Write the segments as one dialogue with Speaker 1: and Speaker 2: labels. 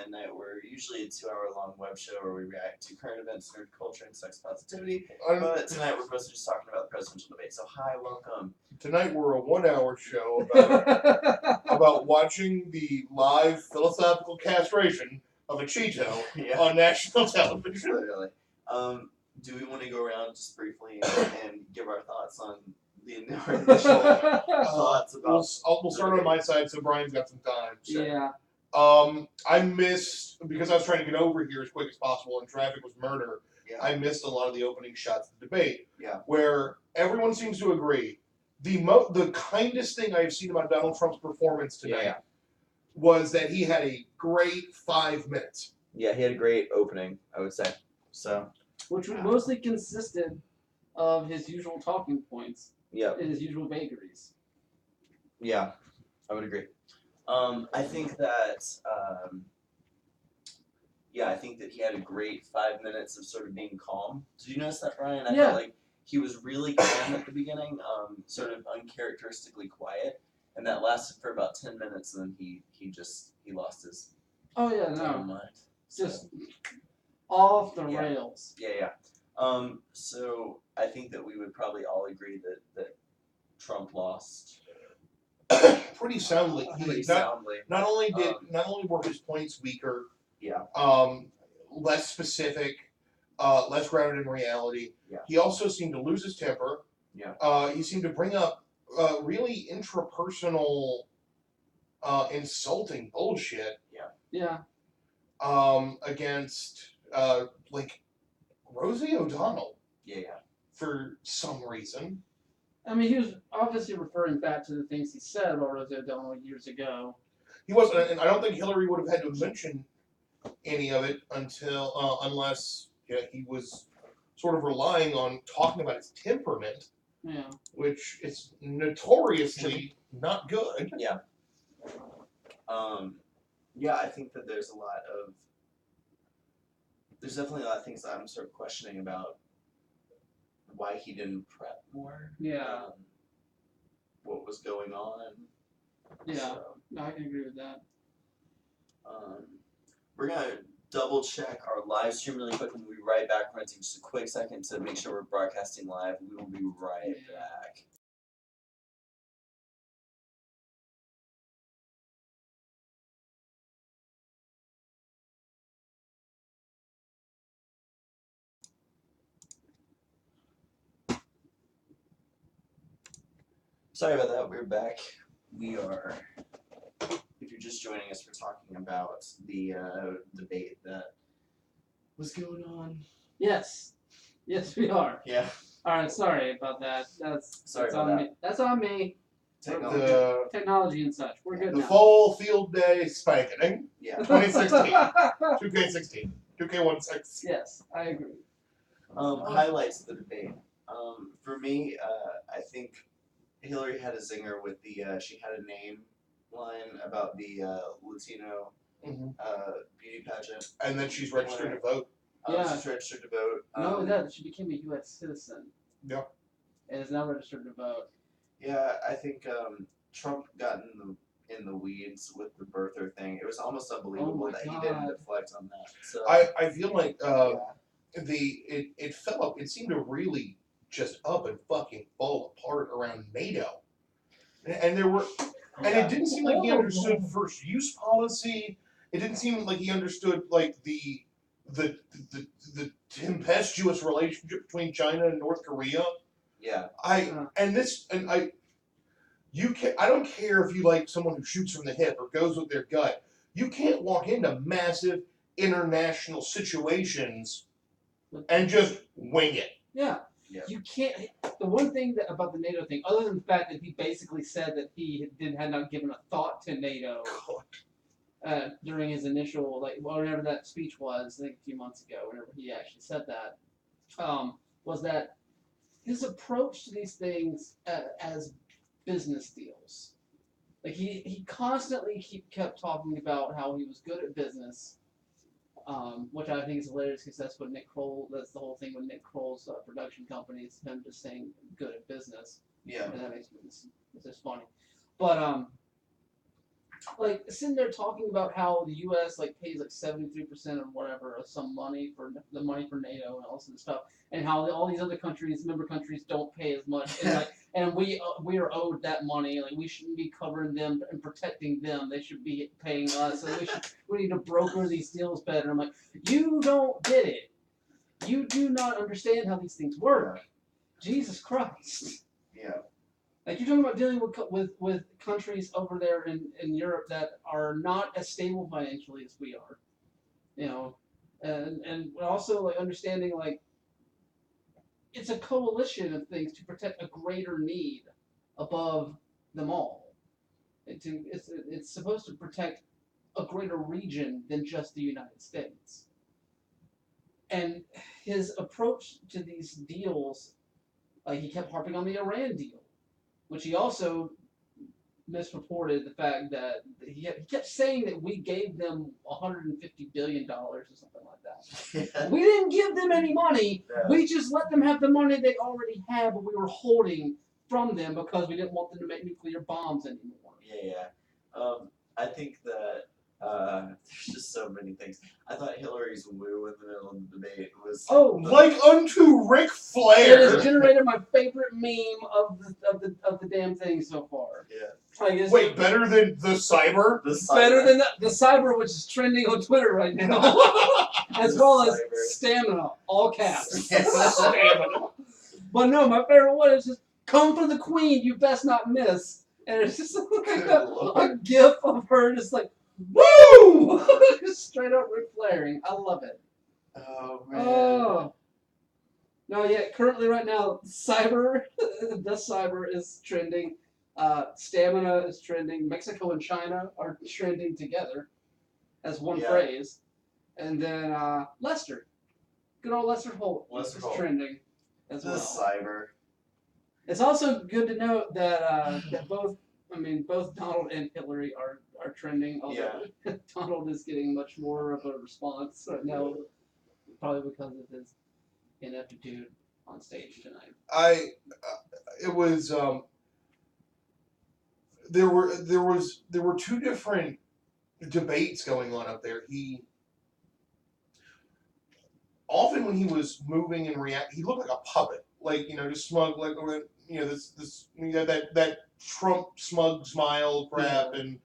Speaker 1: Midnight. We're usually a 2-hour-long web show where we react to current events, nerd culture, and sex positivity. But tonight we're mostly just talking about the presidential debate. So hi, welcome.
Speaker 2: Tonight we're a 1-hour show about watching the live philosophical castration of a Cheeto on national television.
Speaker 1: Literally. Do we want to go around just briefly and give our thoughts on the initial thoughts about?
Speaker 2: We'll start on my side, so Brian's got some time.
Speaker 3: Sure. Yeah.
Speaker 2: I missed, because I was trying to get over here as quick as possible and traffic was murder.
Speaker 1: Yeah.
Speaker 2: I missed a lot of the opening shots of the debate.
Speaker 1: Yeah.
Speaker 2: Where everyone seems to agree. The kindest thing I've seen about Donald Trump's performance tonight was that he had a great 5 minutes.
Speaker 1: Yeah, he had a great opening, I would say. So.
Speaker 3: Which mostly consisted of his usual talking points.
Speaker 1: Yeah.
Speaker 3: And his usual vagaries.
Speaker 1: Yeah, I would agree. I think that, I think that he had a great 5 minutes of sort of being calm. Did you notice that, Brian? I felt like he was really calm at the beginning, sort of uncharacteristically quiet, and that lasted for about 10 minutes, and then he lost his mind.
Speaker 3: Just off the rails.
Speaker 1: Yeah. So I think that we would probably all agree that Trump lost
Speaker 2: pretty soundly. Not only were his points weaker, less specific, less grounded in reality.
Speaker 1: Yeah.
Speaker 2: He also seemed to lose his temper.
Speaker 1: Yeah.
Speaker 2: He seemed to bring up really intrapersonal, insulting bullshit.
Speaker 3: Yeah.
Speaker 2: Against like Rosie O'Donnell.
Speaker 1: Yeah.
Speaker 2: For some reason.
Speaker 3: I mean, he was obviously referring back to the things he said about Rosie O'Donnell years ago.
Speaker 2: He wasn't, and I don't think Hillary would have had to mention any of it unless he was sort of relying on talking about his temperament.
Speaker 3: Yeah.
Speaker 2: Which is notoriously not good.
Speaker 1: Yeah. Yeah, I think that there's definitely a lot of things that I'm sort of questioning about why he didn't prep more.
Speaker 3: Yeah.
Speaker 1: What was going on.
Speaker 3: Yeah,
Speaker 1: so,
Speaker 3: no, I can agree with that.
Speaker 1: We're going to double check our live stream really quick and we'll be right back. We're going to take just a quick second to make sure we're broadcasting live. We will be right back. Sorry about that, we're back. We are, if you're just joining us, we're talking about the debate that was going on.
Speaker 3: Yes, we are.
Speaker 1: Yeah.
Speaker 3: Alright, sorry about that. That's on me. That's on me. Technology and such. We're good now.
Speaker 2: The full field day spanking.
Speaker 1: Yeah.
Speaker 2: 2016. 2K16. 2K16.
Speaker 3: Yes, I agree.
Speaker 1: Highlights of the debate. For me, I think Hillary had a zinger with the she had a name line about the Latino beauty pageant.
Speaker 2: And then she's registered to vote.
Speaker 1: She's registered to vote.
Speaker 3: Not only that, she became a U.S. citizen.
Speaker 2: Yeah.
Speaker 3: And is now registered to vote.
Speaker 1: Yeah, I think Trump got in the weeds with the birther thing. It was almost unbelievable that he didn't deflect on that. So
Speaker 2: I feel like it fell up. It seemed to really just up and fucking fall apart around NATO. And there were, and it didn't seem like he understood first use policy. It didn't seem like he understood like the tempestuous relationship between China and North Korea.
Speaker 1: Yeah.
Speaker 2: I don't care if you like someone who shoots from the hip or goes with their gut. You can't walk into massive international situations and just wing it.
Speaker 3: Yeah.
Speaker 1: Yeah.
Speaker 3: You can't. The one thing about the NATO thing, other than the fact that he basically said that he had not given a thought to NATO during his initial, whatever that speech was, I think a few months ago, whenever he actually said that, was that his approach to these things as business deals. Like he constantly kept talking about how he was good at business. Which I think is hilarious because that's what Nick Kroll, that's the whole thing with Nick Kroll's production company, is him just saying good at business.
Speaker 1: Yeah.
Speaker 3: And that makes me, it's just funny. But like sitting there talking about how the U.S. like pays like 73% or whatever of some money for the money for NATO and all this stuff, and how all these other countries, member countries, don't pay as much, and like, and we are owed that money. Like we shouldn't be covering them and protecting them. They should be paying us. And we need to broker these deals better. I'm like, you don't get it. You do not understand how these things work. Jesus Christ.
Speaker 1: Yeah.
Speaker 3: Like you're talking about dealing with countries over there in Europe that are not as stable financially as we are, you know, and also like understanding like it's a coalition of things to protect a greater need above them all. It's supposed to protect a greater region than just the United States. And his approach to these deals, like he kept harping on the Iran deal, which he also misreported the fact that he kept saying that we gave them $150 billion or something like that. We didn't give them any money.
Speaker 1: Yeah.
Speaker 3: We just let them have the money they already had, but we were holding from them because we didn't want them to make nuclear bombs anymore.
Speaker 1: Yeah. I think that there's just so many things. I thought Hillary's woo in the middle of the debate was
Speaker 2: like unto Ric Flair.
Speaker 3: It has generated my favorite meme of the damn thing so far.
Speaker 1: Yeah.
Speaker 2: Wait, better than the cyber?
Speaker 3: Better than the cyber, which is trending on Twitter right now, as well as stamina, all caps.
Speaker 2: Stamina.
Speaker 3: But no, my favorite one is just "Come for the Queen, you best not miss," and it's just like a gif of her just like woo, just straight up Ric Flairing. I love it.
Speaker 1: Oh man.
Speaker 3: Oh. No, yeah. Currently, right now, cyber, the cyber is trending. Stamina is trending. Mexico and China are trending together as one phrase, and then Lester, good old Lester Holt, is trending as well.
Speaker 1: The cyber.
Speaker 3: It's also good to note that that both Donald and Hillary are trending. Although Donald is getting much more of a response right now, probably because of his ineptitude on stage tonight.
Speaker 2: It was there were two different debates going on up there. He often when he was moving and react, he looked like a puppet, like just smug, like this that Trump smug smile crap and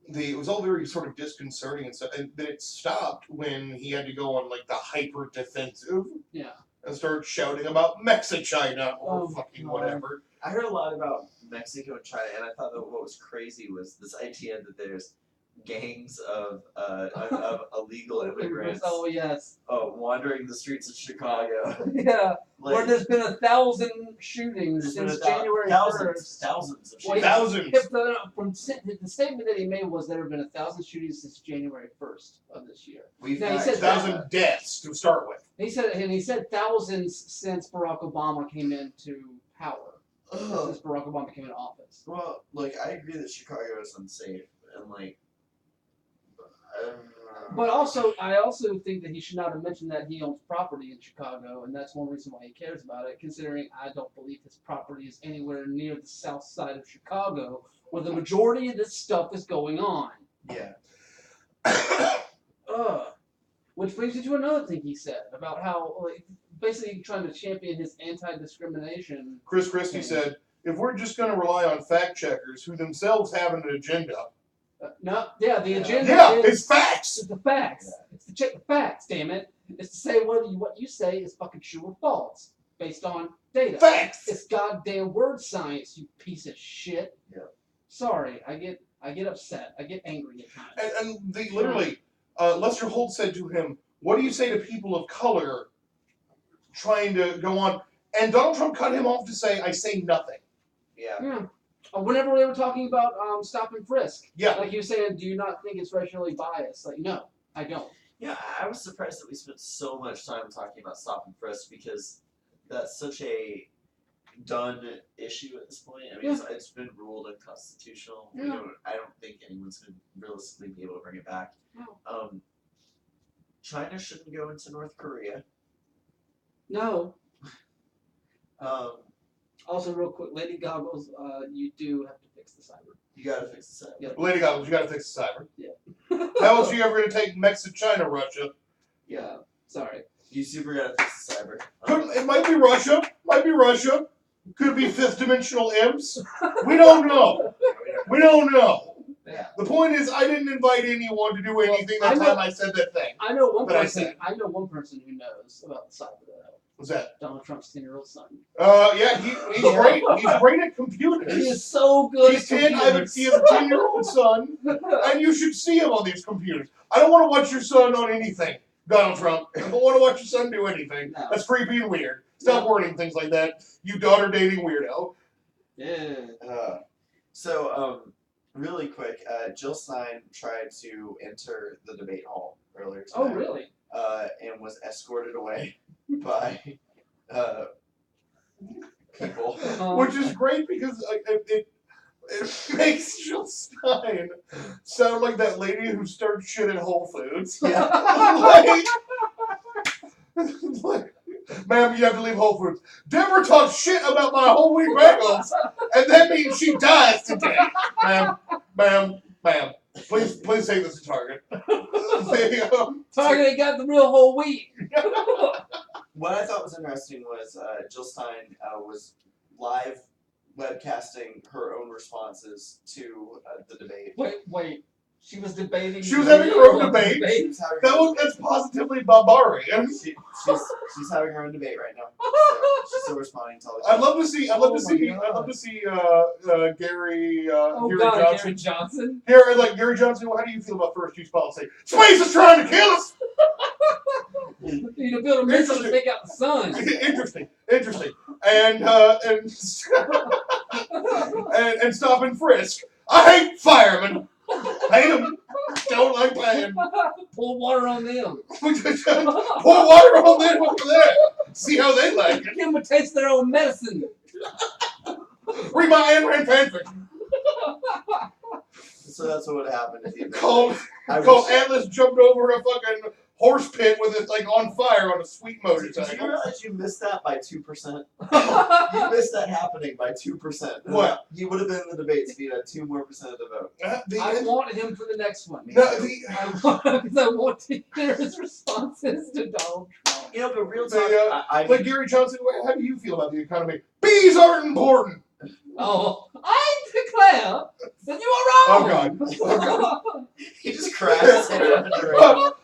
Speaker 2: it was all very sort of disconcerting and stuff, and then it stopped when he had to go on like the hyper defensive and start shouting about Mexichina or fucking whatever.
Speaker 1: I heard a lot about Mexico and China, and I thought that what was crazy was this idea that there's gangs of illegal immigrants.
Speaker 3: Oh yes.
Speaker 1: Wandering the streets of Chicago.
Speaker 3: Yeah. Where there's been 1,000 shootings since January 1st.
Speaker 1: Thousands of
Speaker 2: shootings.
Speaker 3: The statement that he made was there have been 1,000 shootings since January 1st of this year.
Speaker 2: He said 1,000 deaths to start with.
Speaker 3: He said thousands since Barack Obama came into power. Since Barack Obama came into office.
Speaker 1: Well, I agree that Chicago is unsafe, and
Speaker 3: but I also think that he should not have mentioned that he owns property in Chicago, and that's one reason why he cares about it, considering I don't believe his property is anywhere near the south side of Chicago, where the majority of this stuff is going on.
Speaker 1: Yeah.
Speaker 3: Which brings me to another thing he said about how, basically trying to champion his anti-discrimination.
Speaker 2: Chris Christie said, if we're just going to rely on fact checkers who themselves have an agenda.
Speaker 3: The agenda
Speaker 2: it's facts.
Speaker 3: It's the facts. It's to check the facts, damn it. It's to say whether what you say is fucking true or false, based on data.
Speaker 2: Facts!
Speaker 3: It's goddamn word science, you piece of shit.
Speaker 1: Yeah.
Speaker 3: Sorry, I get upset. I get angry at times.
Speaker 2: And they literally, Lester Holt said to him, what do you say to people of color trying to go on? And Donald Trump cut him off to say, I say nothing.
Speaker 3: Yeah. Whenever they were talking about stop and frisk, like he was saying, do you not think it's racially biased? Like, no, I don't.
Speaker 1: Yeah, I was surprised that we spent so much time talking about stop and frisk because that's such a done issue at this point. I mean, it's been ruled unconstitutional.
Speaker 3: Yeah.
Speaker 1: I don't think anyone's going to realistically be able to bring it back.
Speaker 3: No.
Speaker 1: China shouldn't go into North Korea.
Speaker 3: No. Also, real quick, Lady Goggles, you do have to fix the cyber.
Speaker 1: You gotta fix the cyber.
Speaker 3: Yeah.
Speaker 2: Lady Goggles, you gotta fix the cyber.
Speaker 3: Yeah.
Speaker 2: How else are you ever gonna take Mexico, China, Russia?
Speaker 3: Yeah. Sorry.
Speaker 1: You super gotta fix the cyber.
Speaker 2: It might be Russia. Might be Russia. Could be fifth dimensional imps. We don't know. We don't know.
Speaker 3: Yeah.
Speaker 2: The point is, I didn't invite anyone to do anything that time I said that thing.
Speaker 3: I know one
Speaker 2: But I
Speaker 3: person.
Speaker 2: said-
Speaker 3: I know one person who knows about the cyber though.
Speaker 2: What's that?
Speaker 3: Donald Trump's 10-year-old son.
Speaker 2: Yeah, he's great. He's great at computers.
Speaker 3: He is so good
Speaker 2: He's
Speaker 3: at
Speaker 2: 10.
Speaker 3: computers.
Speaker 2: He has a 10-year-old son, and you should see him on these computers. I don't want to watch your son on anything, Donald Trump. I don't want to watch your son do anything.
Speaker 3: No.
Speaker 2: That's creepy and weird. Stop wording things like that, you daughter dating weirdo.
Speaker 3: Yeah.
Speaker 1: Really quick, Jill Stein tried to enter the debate hall earlier today.
Speaker 3: Oh, really?
Speaker 1: And was escorted away by people.
Speaker 2: Which is great because it makes Jill Stein sound like that lady who starts shit at Whole Foods.
Speaker 1: Yeah.
Speaker 2: like, ma'am, you have to leave Whole Foods. Deborah talks shit about my whole wheat bagels, and that means she dies today. Ma'am, please take this to Target.
Speaker 3: Target ain't got the real whole wheat.
Speaker 1: What I thought was interesting was Jill Stein was live webcasting her own responses to the debate.
Speaker 3: Wait. She was debating.
Speaker 2: She was having her own debate.
Speaker 1: She's having her own
Speaker 2: That's positively barbarian.
Speaker 1: she's having her own debate right now. So she's still responding to all the
Speaker 2: I'd love to see Gary
Speaker 3: Gary Johnson.
Speaker 2: Gary Johnson. How do you feel about first use policy? Space is trying to kill us.
Speaker 3: You need to build a missile to take out the sun.
Speaker 2: Interesting. And stop and frisk. I hate firemen. Hate them. Don't like paying.
Speaker 3: Pour water on them.
Speaker 2: Pour water on them over there. See how they like it.
Speaker 3: Give them a taste of their own medicine.
Speaker 2: Read my Ayn Rand fanfic.
Speaker 1: So that's what would happen if you
Speaker 2: Called Atlas jumped over a fucking horse pit with it on fire on a sweet
Speaker 1: Did you
Speaker 2: motorcycle.
Speaker 1: realize you missed that by 2%? You missed that happening by 2%.
Speaker 2: What?
Speaker 1: You would have been in the debates if you had 2% more of the vote.
Speaker 3: I want him for the next one.
Speaker 2: The
Speaker 3: I want to hear his responses to Donald Trump.
Speaker 1: You know, but real talk,
Speaker 2: Gary Johnson, how do you feel about the economy? Bees aren't important.
Speaker 3: Oh, I declare that you are wrong.
Speaker 2: Oh God.
Speaker 1: he just crashed.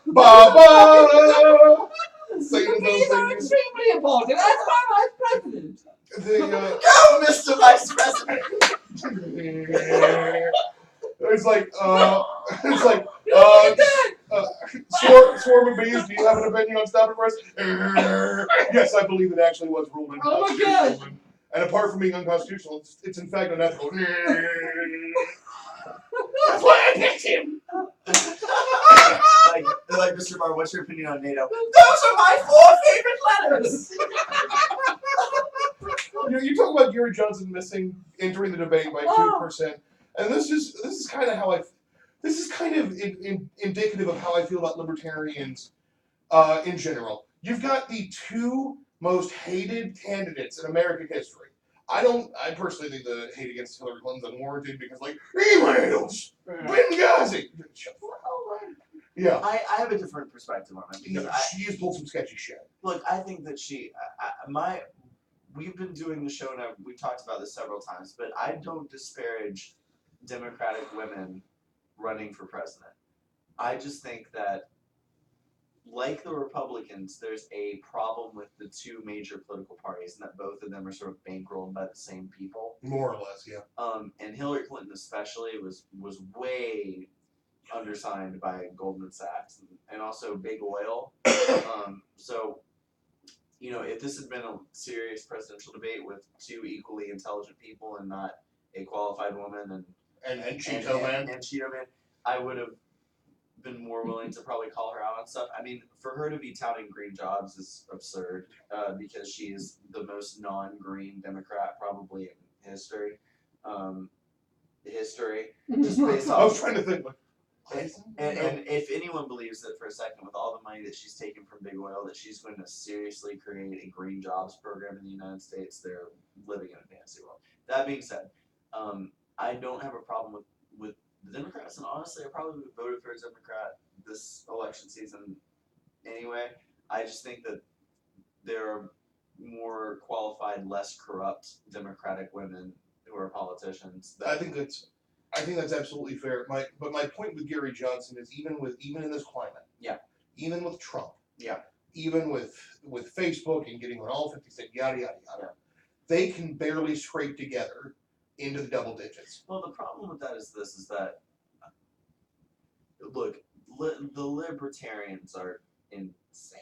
Speaker 2: Ba-ba!
Speaker 3: These are extremely important. That's my vice president.
Speaker 1: Go, Mr. Vice President!
Speaker 2: Swarm of bees, do you have an opinion on stopping for us? Yes, I believe it actually was ruled unconstitutional.
Speaker 3: God.
Speaker 2: And apart from being unconstitutional, it's in fact unethical. That's why I picked him.
Speaker 1: like, Mr. Barr, what's your opinion on NATO? Those are my 4 favorite letters!
Speaker 2: You talk about Gary Johnson entering the debate by 2%, and this is kind of indicative of how I feel about libertarians in general. You've got the two most hated candidates in American history. I personally think the hate against Hillary Clinton's unwarranted because, emails, Benghazi. Yeah.
Speaker 1: I have a different perspective on it because
Speaker 2: she has pulled some sketchy shit.
Speaker 1: Look, I think that we've been doing the show and we've talked about this several times, but I don't disparage Democratic women running for president. I just think that, like the Republicans, there's a problem with the two major political parties, and that both of them are sort of bankrolled by the same people.
Speaker 2: More or less, yeah.
Speaker 1: And Hillary Clinton especially was way undersigned by Goldman Sachs and also Big Oil. So, if this had been a serious presidential debate with two equally intelligent people and not a qualified woman and
Speaker 2: Cheeto Man,
Speaker 1: I would have been more willing to probably call her out on stuff. I mean, for her to be touting green jobs is absurd because she is the most non-green Democrat probably in history. Just based off.
Speaker 2: I was trying to think.
Speaker 1: And if anyone believes that for a second, with all the money that she's taken from big oil, that she's going to seriously create a green jobs program in the United States, they're living in a fantasy world. That being said, I don't have a problem with the Democrats, and honestly, I probably would have voted for a Democrat this election season anyway. I just think that there are more qualified, less corrupt Democratic women who are politicians.
Speaker 2: I think that's absolutely fair. But my point with Gary Johnson is even in this climate, even with Trump, even with Facebook and getting on all 50 states, yada yada yada, they can barely scrape together into the double digits.
Speaker 1: Well, the problem with that is that look, the libertarians are insane.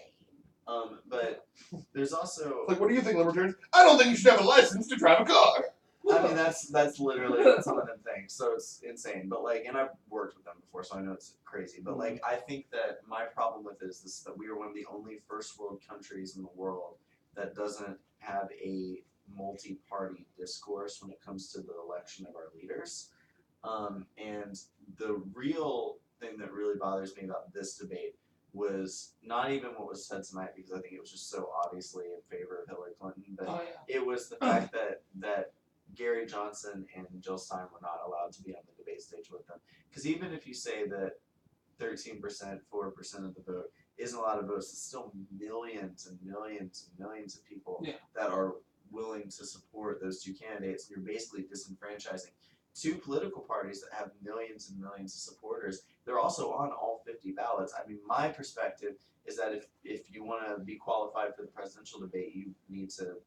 Speaker 1: But there's also
Speaker 2: like, what do you think, libertarians? I don't think you should have a license to drive a car.
Speaker 1: I mean, that's literally what some of them think. So it's insane. But like, and I've worked with them before, so I know it's crazy. But like, I think that my problem with it is this: that we are one of the only first world countries in the world that doesn't have a multi-party discourse when it comes to the election of our leaders. And the real thing that really bothers me about this debate was not even what was said tonight, because I think it was just so obviously in favor of Hillary Clinton, but it was the fact that Gary Johnson and Jill Stein were not allowed to be on the debate stage with them. Because even if you say that 13%, 4% of the vote isn't a lot of votes, it's still millions and millions and millions of people that are willing to support those two candidates. And you're basically disenfranchising two political parties that have millions and millions of supporters. They're also on all 50 ballots. I mean, my perspective is that if you want to be qualified for the presidential debate, you need to,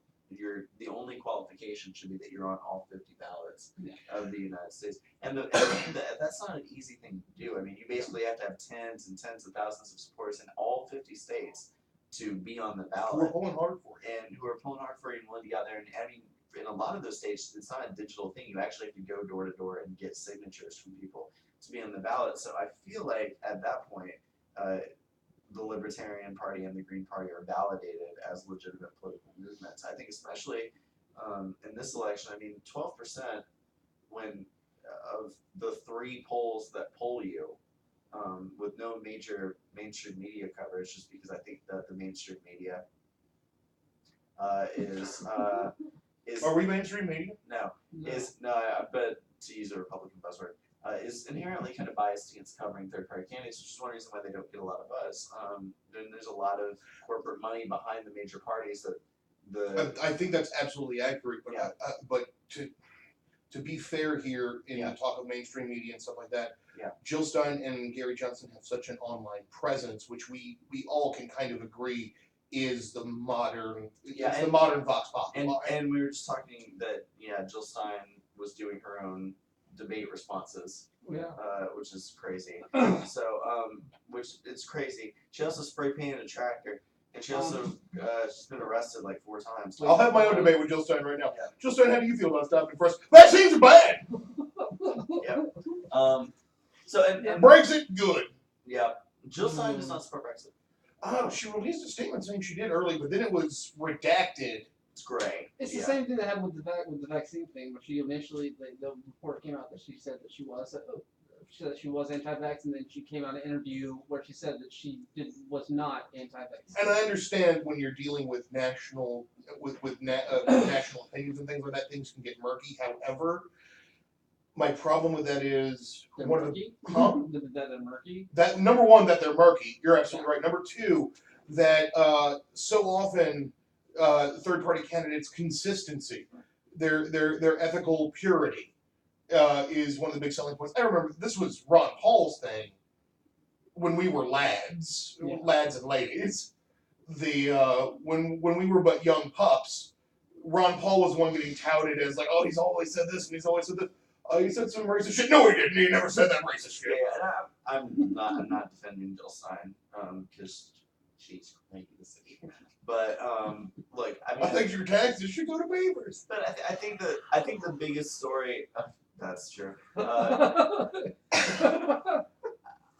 Speaker 1: the only qualification should be that you're on all 50 ballots of the United States. And that's not an easy thing to do. I mean, you basically have to have tens and tens of thousands of supporters in all 50 states to be on the ballot.
Speaker 2: Who are pulling hard for you.
Speaker 1: And who are pulling hard for you and willing to get out there. And I mean, in a lot of those states, it's not a digital thing. You actually have to go door to door and get signatures from people to be on the ballot. So I feel like at that point, the Libertarian Party and the Green Party are validated as legitimate political movements. I think especially in this election, I mean, 12% when of the three polls that poll you, with no major mainstream media coverage, just because I think that the mainstream media is
Speaker 2: Are we mainstream media?
Speaker 1: No. But to use a Republican buzzword, is inherently kind of biased against covering third-party candidates, which is one reason why they don't get a lot of buzz. Then there's a lot of corporate money behind the major parties that
Speaker 2: I think that's absolutely accurate, but to be fair here in the talk of mainstream media and stuff like that, Jill Stein and Gary Johnson have such an online presence, which we all can kind of agree is the modern the modern Vox Populi.
Speaker 1: And we were just talking that Jill Stein was doing her own debate responses, which is crazy. So which it's crazy. She also spray painted a tractor, and she also she's been arrested like 4 times.
Speaker 2: I'll have my own debate with Jill Stein right now. Jill Stein, how do you feel about stopping first? Vaccines are bad.
Speaker 1: So and
Speaker 2: Brexit, good.
Speaker 1: Jill Stein does not support Brexit.
Speaker 2: Oh, she released a statement saying she did early, but then it was redacted.
Speaker 1: It's gray.
Speaker 3: It's the same thing that happened with the vaccine thing, where she initially the report came out that she said that she was anti-vax, and then she came out in an interview where she said that she was not anti-vax.
Speaker 2: And I understand when you're dealing with national national opinions and things like that, things can get murky. However, my problem with that is
Speaker 3: They're
Speaker 2: one
Speaker 3: murky?
Speaker 2: of the
Speaker 3: That they're murky.
Speaker 2: that number one, that they're murky. You're absolutely right. Number two, that so often third-party candidates' consistency, their ethical purity, is one of the big selling points. I remember this was Ron Paul's thing when we were lads and ladies. When we were but young pups, Ron Paul was the one getting touted as like, oh, he's always said this and he's always said that. He said some racist shit. No, he didn't. He never said that racist shit.
Speaker 1: Yeah, and I'm not defending Jill Stein because she's crazy to see. But look, I mean,
Speaker 2: I think your taxes should go to beavers.
Speaker 1: But I think the biggest story. That's true.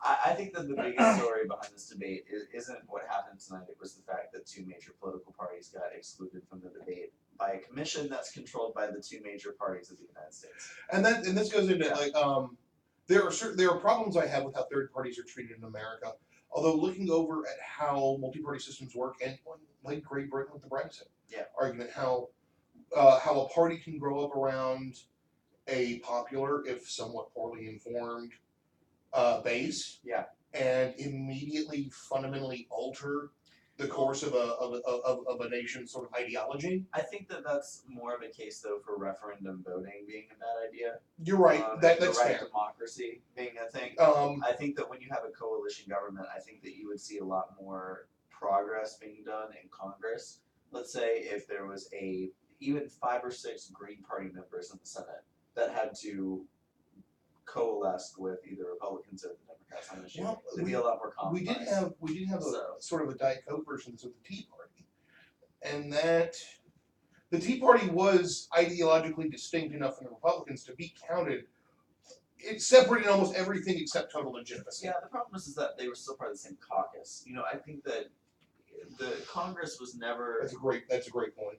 Speaker 1: I think that the biggest story behind this debate isn't what happened tonight. It was the fact that 2 major political parties got excluded from the debate by a commission that's controlled by the 2 major parties of the United States.
Speaker 2: And this goes into there are problems I have with how third parties are treated in America. Although looking over at how multi-party systems work, and like Great Britain with the Brexit argument, how a party can grow up around a popular, if somewhat poorly informed, base, and immediately fundamentally alter the course of a nation's sort of ideology.
Speaker 1: I think that that's more of a case, though, for referendum voting being a bad idea.
Speaker 2: You're right. That's
Speaker 1: the right
Speaker 2: fair.
Speaker 1: Democracy being a thing. I think that when you have a coalition government, I think that you would see a lot more progress being done in Congress. Let's say if there was even 5 or 6 Green Party members in the Senate that had to coalesce with either Republicans or the Democrats on an issue, there'd be a lot more compromise.
Speaker 2: We did have a sort of a Diet Coke version of the Tea Party, and that the Tea Party was ideologically distinct enough from the Republicans to be counted. It separated almost everything except total legitimacy.
Speaker 1: Yeah, the problem is that they were still part of the same caucus. I think that the Congress was never.
Speaker 2: That's a great point.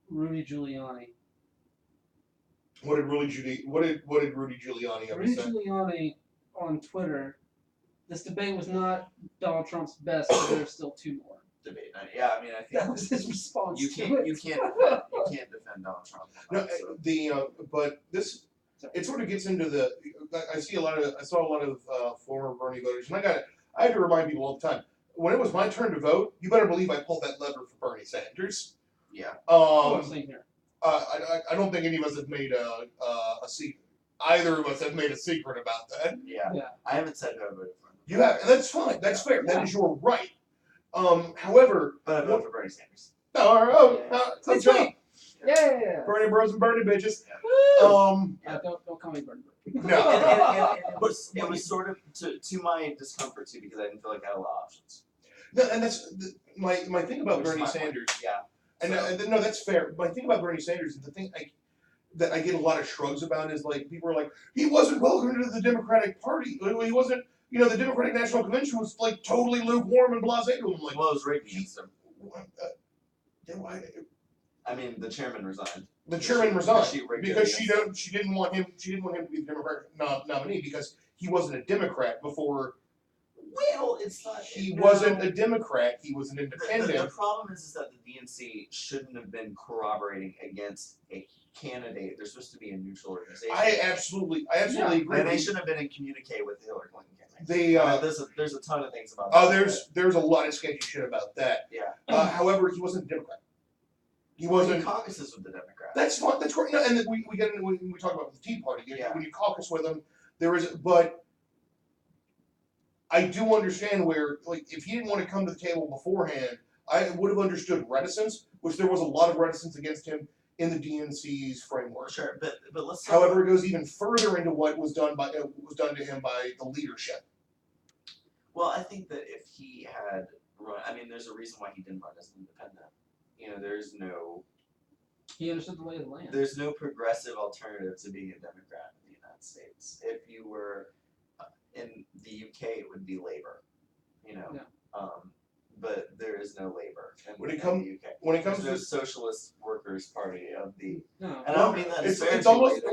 Speaker 3: Rudy Giuliani.
Speaker 2: What did Rudy Giuliani have to say?
Speaker 3: Rudy Giuliani on Twitter. This debate was not Donald Trump's best, but there's still 2 more.
Speaker 1: Debate. Yeah, I mean, I think
Speaker 3: that was his response.
Speaker 1: You can't defend Donald Trump.
Speaker 2: No, but this it sort of gets into the. I saw a lot of former Bernie voters, and I have to remind people all the time. When it was my turn to vote, you better believe I pulled that lever for Bernie Sanders.
Speaker 1: Yeah.
Speaker 3: Same here.
Speaker 2: I don't think any of us have made a secret. Either of us have made a secret about that.
Speaker 1: Yeah. I haven't said who I voted for.
Speaker 2: You have, and that's fine. That's fair. That is your right. However,
Speaker 1: but I voted for Bernie Sanders.
Speaker 2: That's right.
Speaker 3: Yeah.
Speaker 2: Bernie bros and Bernie bitches.
Speaker 3: Yeah. Don't call me Bernie.
Speaker 2: No.
Speaker 1: and it was sort of to my discomfort too, because I didn't feel like I had a lot of options.
Speaker 2: No, and that's my thing about Bernie Sanders.
Speaker 1: Yeah.
Speaker 2: And no, that's fair. My thing about Bernie Sanders is the thing that I get a lot of shrugs about is like people are like, he wasn't welcome to the Democratic Party. He wasn't. The Democratic National Convention was like totally lukewarm and blasé to him. Like,
Speaker 1: well, it was rigged against him.
Speaker 2: I
Speaker 1: mean, the chairman resigned.
Speaker 2: The chairman resigned because she didn't want him to be the Democratic nominee because he wasn't a Democrat before.
Speaker 1: Well, it's not.
Speaker 2: He wasn't a Democrat. He was an independent.
Speaker 1: The problem is that the DNC shouldn't have been corroborating against a candidate. They're supposed to be a neutral organization.
Speaker 2: I absolutely agree.
Speaker 1: And they shouldn't have been in communique with the Hillary Clinton campaign. There's a ton of things about that.
Speaker 2: There's a lot of sketchy shit about that.
Speaker 1: Yeah.
Speaker 2: However, he wasn't a Democrat. He wasn't.
Speaker 1: He caucuses with the Democrats.
Speaker 2: That's fine. That's great. No, and we get into when we talk about the Tea Party. When you caucus with them, but I do understand where, like, if he didn't want to come to the table beforehand, I would have understood reticence, which there was a lot of reticence against him in the DNC's framework.
Speaker 1: Sure, but let's.
Speaker 2: However, it goes even further into what was done to him by the leadership.
Speaker 1: Well, I think that if he had run, I mean, there's a reason why he didn't run as an independent. There's no.
Speaker 3: He understood the lay of the land.
Speaker 1: There's no progressive alternative to being a Democrat in the United States. If you were in the UK, it would be Labour. But there is no Labour in the UK.
Speaker 2: When it comes
Speaker 1: to
Speaker 2: the
Speaker 1: Socialist Workers' Party of the.
Speaker 3: No.
Speaker 1: And I don't mean that.
Speaker 2: It's almost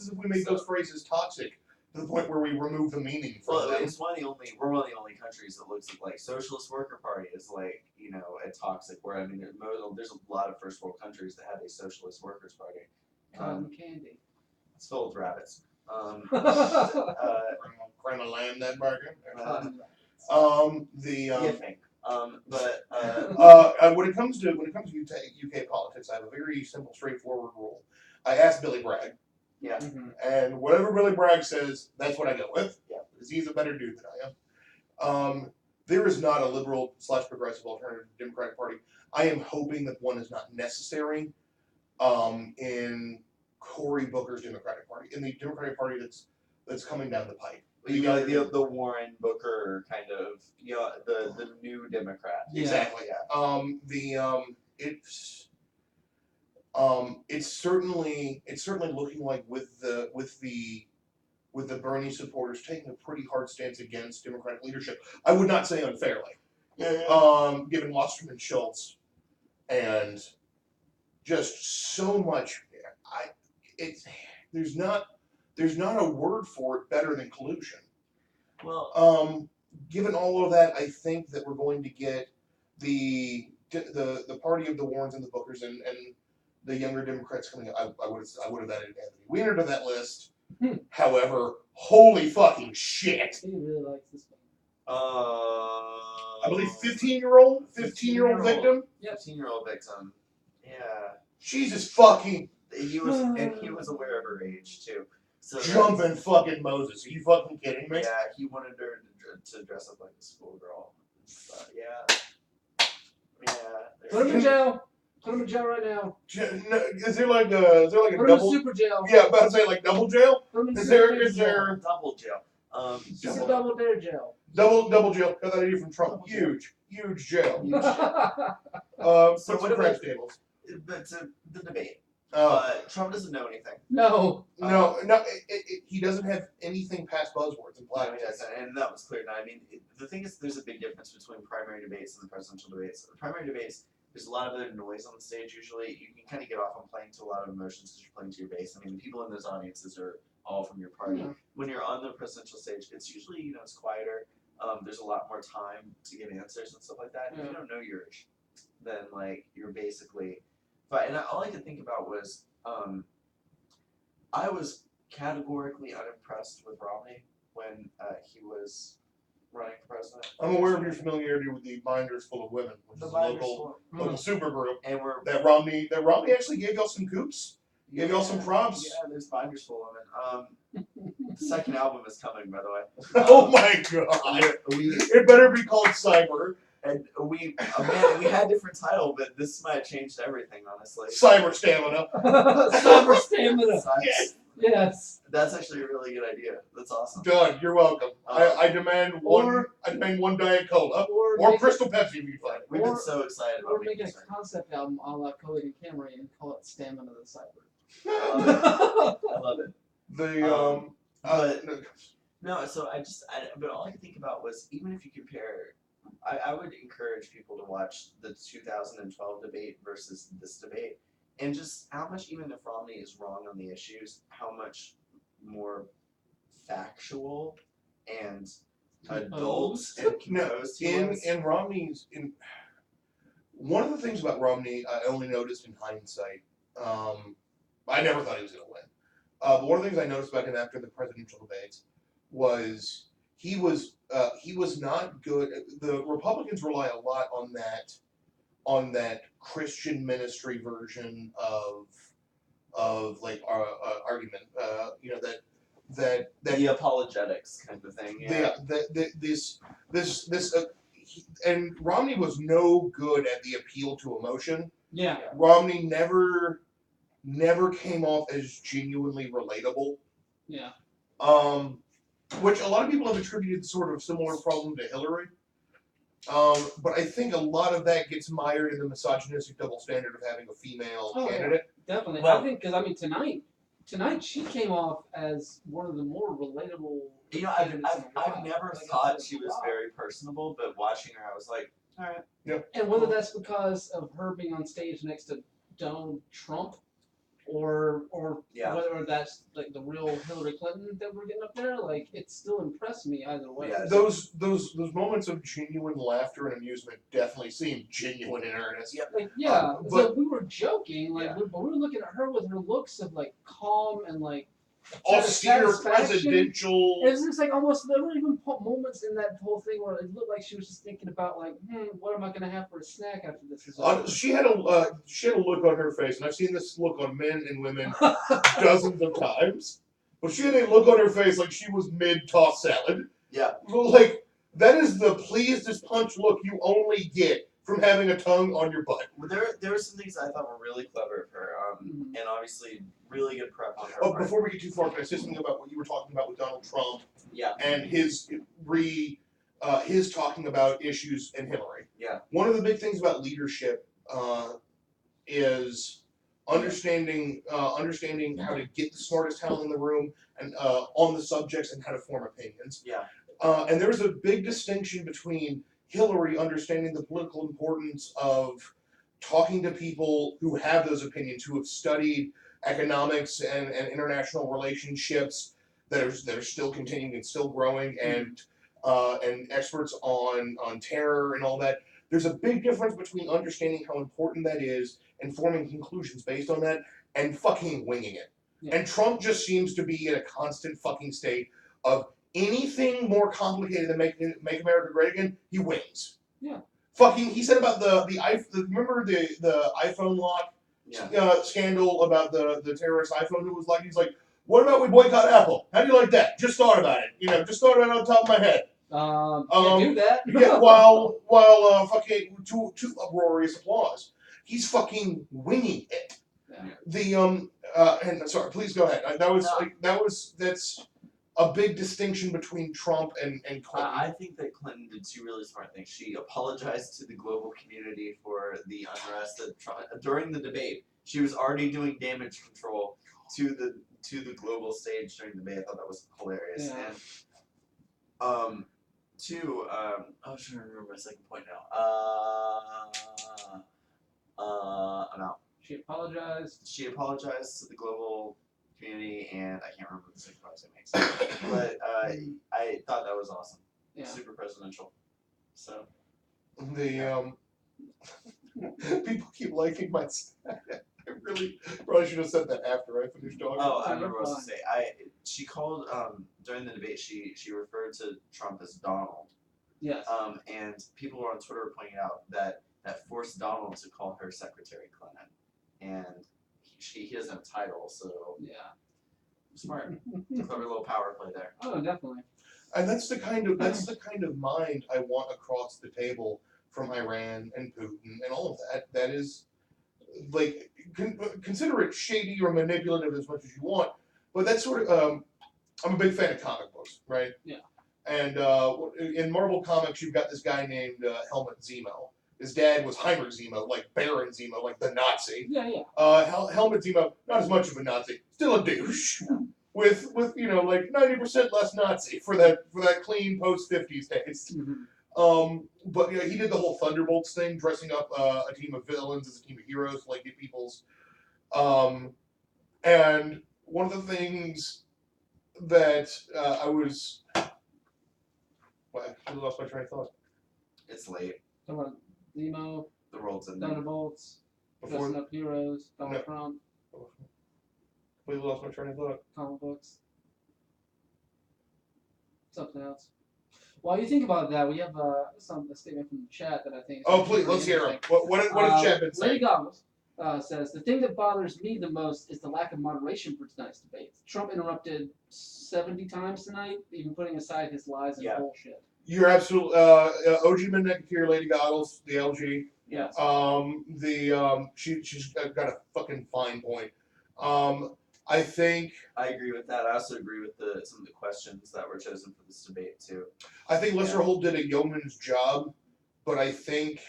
Speaker 2: as if we made those phrases toxic to the point where we remove the meaning from them.
Speaker 1: We're one of the only countries that looks like Socialist Worker Party is like a toxic word. I mean, there's a lot of first world countries that have a Socialist Workers Party.
Speaker 3: Cotton candy.
Speaker 1: It's filled with rabbits.
Speaker 2: Cream of lamb that burger. When it comes to UK politics, I have a very simple, straightforward rule. I asked Billy Bragg.
Speaker 1: Yeah.
Speaker 3: Mm-hmm.
Speaker 2: And whatever Billy Bragg says, that's what I go with.
Speaker 1: Yeah.
Speaker 2: Because he's a better dude than I am. There is not a liberal/progressive alternative to the Democratic Party. I am hoping that one is not necessary in Cory Booker's Democratic Party, in the Democratic Party that's coming down the pipe.
Speaker 1: The Warren Booker kind of, the new Democrat.
Speaker 2: Yeah. Exactly. Yeah. It's certainly looking like with the Bernie supporters taking a pretty hard stance against Democratic leadership. I would not say unfairly. Given Wasserman Schultz and just so much, there's not there's not a word for it better than collusion.
Speaker 1: Well,
Speaker 2: Given all of that, I think that we're going to get the party of the Warrens and the Bookers and the younger Democrats coming. I would have added Anthony Weiner to that list. However, holy fucking shit!
Speaker 3: He really likes this one.
Speaker 2: I believe 15-year-old victim.
Speaker 3: Yep.
Speaker 1: 15-year-old victim. Yeah.
Speaker 2: Jesus fucking
Speaker 1: He was aware of her age too. So
Speaker 2: jumping fucking Moses. Are you fucking kidding me?
Speaker 1: Yeah, he wanted her to dress up like a schoolgirl. Yeah.
Speaker 3: Put him in jail. Put him in jail right now.
Speaker 2: Is there like a
Speaker 3: Put him in
Speaker 2: double?
Speaker 3: super jail.
Speaker 2: Yeah, about to say like double jail.
Speaker 3: Put him in
Speaker 2: Is
Speaker 3: super
Speaker 2: there
Speaker 3: jail.
Speaker 1: double jail?
Speaker 3: It's a double dare jail.
Speaker 2: double jail? Got that idea from Trump. Huge jail.
Speaker 1: So
Speaker 2: Put some crash tables.
Speaker 1: But to the debate.
Speaker 2: Oh.
Speaker 1: Trump doesn't know anything.
Speaker 3: No.
Speaker 2: No. He doesn't have anything past buzzwords and platitudes.
Speaker 1: And that was clear. Now, I mean, the thing is, there's a big difference between primary debates and the presidential debates. The primary debates, there's a lot of other noise on the stage. Usually, you can kind of get off on playing to a lot of emotions because you're playing to your base. I mean, the people in those audiences are all from your party.
Speaker 3: Yeah.
Speaker 1: When you're on the presidential stage, it's usually it's quieter. There's a lot more time to get answers and stuff like that. And if you don't know yours, then you're basically. But all I could think about was, I was categorically unimpressed with Romney when he was running for president.
Speaker 2: I'm aware of your familiarity with the Binders Full of Women, which is a local supergroup.
Speaker 1: And
Speaker 2: That Romney actually gave y'all some coops. Gave y'all some props.
Speaker 1: Yeah, there's Binders Full of Women. The second album is coming, by the way.
Speaker 2: Oh my god! It better be called Cyber.
Speaker 1: And we had a different title, but this might have changed everything, honestly.
Speaker 2: Cyber Stamina.
Speaker 3: Cyber stamina. Yes.
Speaker 1: That's actually a really good idea. That's awesome.
Speaker 2: Done. You're welcome. I demand one Diet Cola or Crystal Pepsi if you find it.
Speaker 1: We've been so excited about
Speaker 3: We're making a concept album a la Coheed and Camry and call it Stamina the Cyber.
Speaker 1: I love it. But all I could think about was, even if you compare, I would encourage people to watch the 2012 debate versus this debate, and just how much, even if Romney is wrong on the issues, how much more factual and adult and composed he was.
Speaker 2: In Romney's one of the things about Romney I only noticed in hindsight. I never thought he was going to win. But one of the things I noticed about him after the presidential debates was he was not good. The Republicans rely a lot on that Christian ministry version of argument. That
Speaker 1: the apologetics kind of thing. Yeah.
Speaker 2: And Romney was no good at the appeal to emotion.
Speaker 3: Yeah.
Speaker 2: Romney never came off as genuinely relatable.
Speaker 3: Yeah.
Speaker 2: Which a lot of people have attributed sort of similar problem to Hillary. But I think a lot of that gets mired in the misogynistic double standard of having a female candidate.
Speaker 3: Yeah, definitely.
Speaker 1: Well,
Speaker 3: I think because tonight she came off as one of the more relatable.
Speaker 1: I've never thought she was very personable, but watching her, I was like, all right.
Speaker 2: Yeah.
Speaker 3: And whether that's because of her being on stage next to Donald Trump, or whether that's the real Hillary Clinton that we're getting up there, it still impressed me either way.
Speaker 2: Yeah, those moments of genuine laughter and amusement definitely seem genuine and earnest.
Speaker 3: Yeah.
Speaker 2: But
Speaker 3: we were joking, but we were looking at her with her looks of calm and
Speaker 2: austere presidential.
Speaker 3: It was just almost, there were even moments in that whole thing where it looked like she was just thinking about what am I gonna have for a snack after this is over?
Speaker 2: She had a look on her face, and I've seen this look on men and women dozens of times. But she had a look on her face like she was mid-toss salad.
Speaker 1: Yeah.
Speaker 2: That is the pleased as punch look you only get from having a tongue on your butt.
Speaker 1: There were some things I thought were really clever of her, and obviously really good prep on her.
Speaker 2: Oh, before we get too far, can I say something about what you were talking about with Donald Trump?
Speaker 1: Yeah.
Speaker 2: And his talking about issues and Hillary.
Speaker 1: Yeah.
Speaker 2: One of the big things about leadership is understanding how to get the smartest talent in the room and on the subjects and how to form opinions.
Speaker 1: Yeah.
Speaker 2: And there's a big distinction between Hillary understanding the political importance of talking to people who have those opinions, who have studied economics and international relationships that are still continuing and still growing, and experts on terror and all that. There's a big difference between understanding how important that is and forming conclusions based on that and fucking winging it.
Speaker 3: Yeah.
Speaker 2: And Trump just seems to be in a constant fucking state of anything more complicated than Make America Great Again, he wins.
Speaker 3: Yeah.
Speaker 2: Fucking, he said about the remember the iPhone lock scandal about the terrorist iPhone that was like, he's like, what about we boycott Apple? How do you like that? Just thought about it. Just thought about it on top of my head.
Speaker 3: Can't do that.
Speaker 2: Yeah, while fucking to uproarious applause. He's fucking winging it.
Speaker 3: Yeah.
Speaker 2: And sorry, please go ahead. That's a big distinction between Trump and Clinton.
Speaker 1: I think that Clinton did two really smart things. She apologized to the global community for the unrest that Trump, during the debate. She was already doing damage control to the global stage during the debate. I thought that was hilarious.
Speaker 3: Yeah.
Speaker 1: And two, I was trying to remember my second point now. I'm out.
Speaker 3: She apologized.
Speaker 1: She apologized to the global community, and I can't remember the second part I makes. But I thought that was awesome.
Speaker 3: Yeah.
Speaker 1: Super presidential. So
Speaker 2: People keep liking my stack. I really probably should have said that after I finished talking.
Speaker 1: Oh, I remember what I was going to say. She called during the debate. She referred to Trump as Donald.
Speaker 3: Yes.
Speaker 1: And people were on Twitter pointing out that forced Donald to call her Secretary Clinton, and he doesn't have a title, so
Speaker 3: yeah.
Speaker 1: Smart, clever little power play there.
Speaker 3: Oh, definitely.
Speaker 2: And that's the kind of mind I want across the table from Iran and Putin and all of that. That is, like, consider it shady or manipulative as much as you want, but that's sort of. I'm a big fan of comic books, right?
Speaker 3: Yeah.
Speaker 2: And in Marvel Comics, you've got this guy named Helmut Zemo. His dad was Heimer Zemo, like Baron Zemo, like the Nazi.
Speaker 3: Yeah, yeah.
Speaker 2: Helmut Zemo, not as much of a Nazi, still a douche, with like 90% less Nazi for that clean post '50s taste.
Speaker 3: Mm-hmm.
Speaker 2: But he did the whole Thunderbolts thing, dressing up a team of villains as a team of heroes, like the peoples. And one of the things that I was, I lost my train of thought.
Speaker 1: It's late.
Speaker 3: Talking about Zemo,
Speaker 1: The world's ending.
Speaker 3: Thunderbolts, dressing up heroes, Donald Trump.
Speaker 2: Completely lost my train of thought.
Speaker 3: Comic books. Something else. While you think about that, we have a statement from the chat that I think.
Speaker 2: Oh, please, let's hear it. What has chat been saying?
Speaker 3: Lady Goggles says, the thing that bothers me the most is the lack of moderation for tonight's debate. Trump interrupted 70 times tonight, even putting aside his lies and bullshit.
Speaker 2: You're absolutely OG Midnight Lady Goggles, the LG.
Speaker 3: Yes.
Speaker 2: She's got a fucking fine point. I think
Speaker 1: I agree with that. I also agree with some of the questions that were chosen for this debate too.
Speaker 2: I think Lester Holt did a yeoman's job, but I think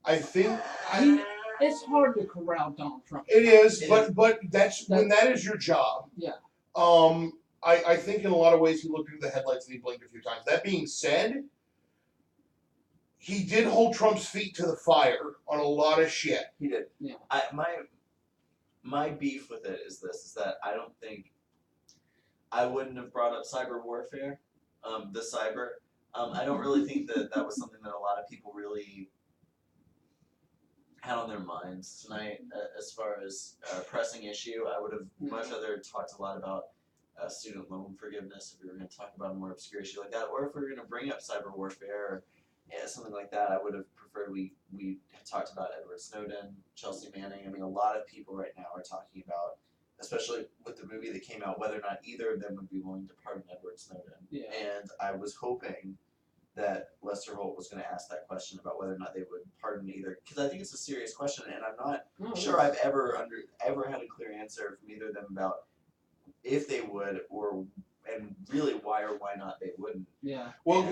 Speaker 3: it's hard to corral Donald Trump.
Speaker 2: It is, but that's when that is your job.
Speaker 3: Yeah.
Speaker 2: I think in a lot of ways he looked into the headlights and he blinked a few times. That being said, he did hold Trump's feet to the fire on a lot of shit.
Speaker 1: He did.
Speaker 3: Yeah.
Speaker 1: My beef with it is that I don't think I wouldn't have brought up cyber warfare, the cyber. I don't really think that was something that a lot of people really had on their minds tonight as far as a pressing issue. I would have much rather talked a lot about student loan forgiveness if we were going to talk about a more obscure issue like that, or if we were going to bring up cyber warfare or something like that. I would have preferred we had talked about Edward Snowden, Chelsea Manning. I mean, a lot of people right now are talking about, especially with the movie that came out, whether or not either of them would be willing to pardon Edward Snowden.
Speaker 3: Yeah.
Speaker 1: And I was hoping that Lester Holt was going to ask that question about whether or not they would pardon either, because I think it's a serious question, and I'm not sure I've ever had a clear answer from either of them about if they would, and really why or why not they wouldn't.
Speaker 3: Yeah.
Speaker 2: Well,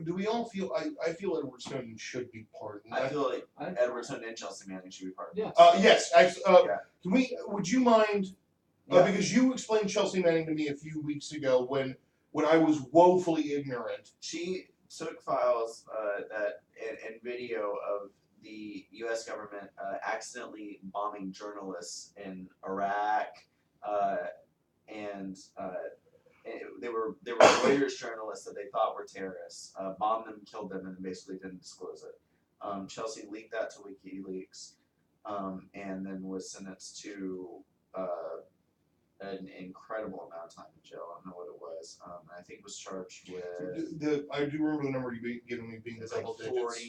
Speaker 2: do we all feel? I feel Edward Snowden should be pardoned.
Speaker 1: I feel like Edward Snowden and Chelsea Manning should be pardoned.
Speaker 3: Yeah.
Speaker 2: Yes. Can we? Would you mind? Because you explained Chelsea Manning to me a few weeks ago when I was woefully ignorant.
Speaker 1: She took files and video of the U.S. government accidentally bombing journalists in Iraq, and they were Reuters journalists that they thought were terrorists, bombed them, killed them, and basically didn't disclose it. Chelsea leaked that to WikiLeaks, and then was sentenced to an incredible amount of time in jail. I don't know what it was. I think was charged with.
Speaker 2: I do remember the number you giving me being the
Speaker 1: It's like
Speaker 2: double
Speaker 1: 40
Speaker 2: digits.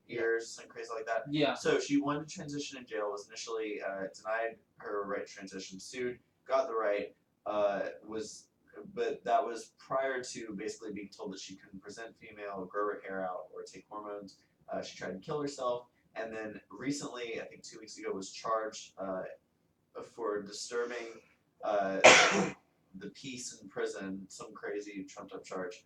Speaker 1: years, something crazy like that.
Speaker 3: Yeah.
Speaker 1: So she wanted to transition in jail, was initially denied her right to transition, sued, got the right, but that was prior to basically being told that she couldn't present female, grow her hair out, or take hormones. She tried to kill herself, and then recently, I think 2 weeks ago, was charged for disturbing the peace in prison, some crazy trumped up charge,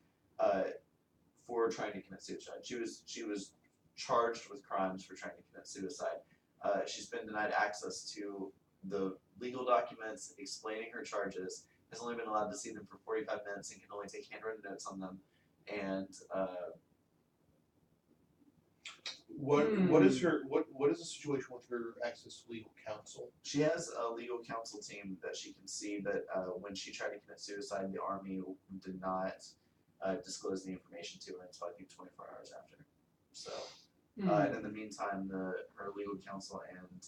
Speaker 1: for trying to commit suicide. She was charged with crimes for trying to commit suicide. She's been denied access to the legal documents explaining her charges, has only been allowed to see them for 45 minutes and can only take handwritten notes on them. And
Speaker 2: what is the situation with her access to legal counsel?
Speaker 1: she has a legal counsel team that she can see, but when she tried to commit suicide, the Army did not disclose the information to her until I think 24 hours after. So, and in the meantime, her legal counsel and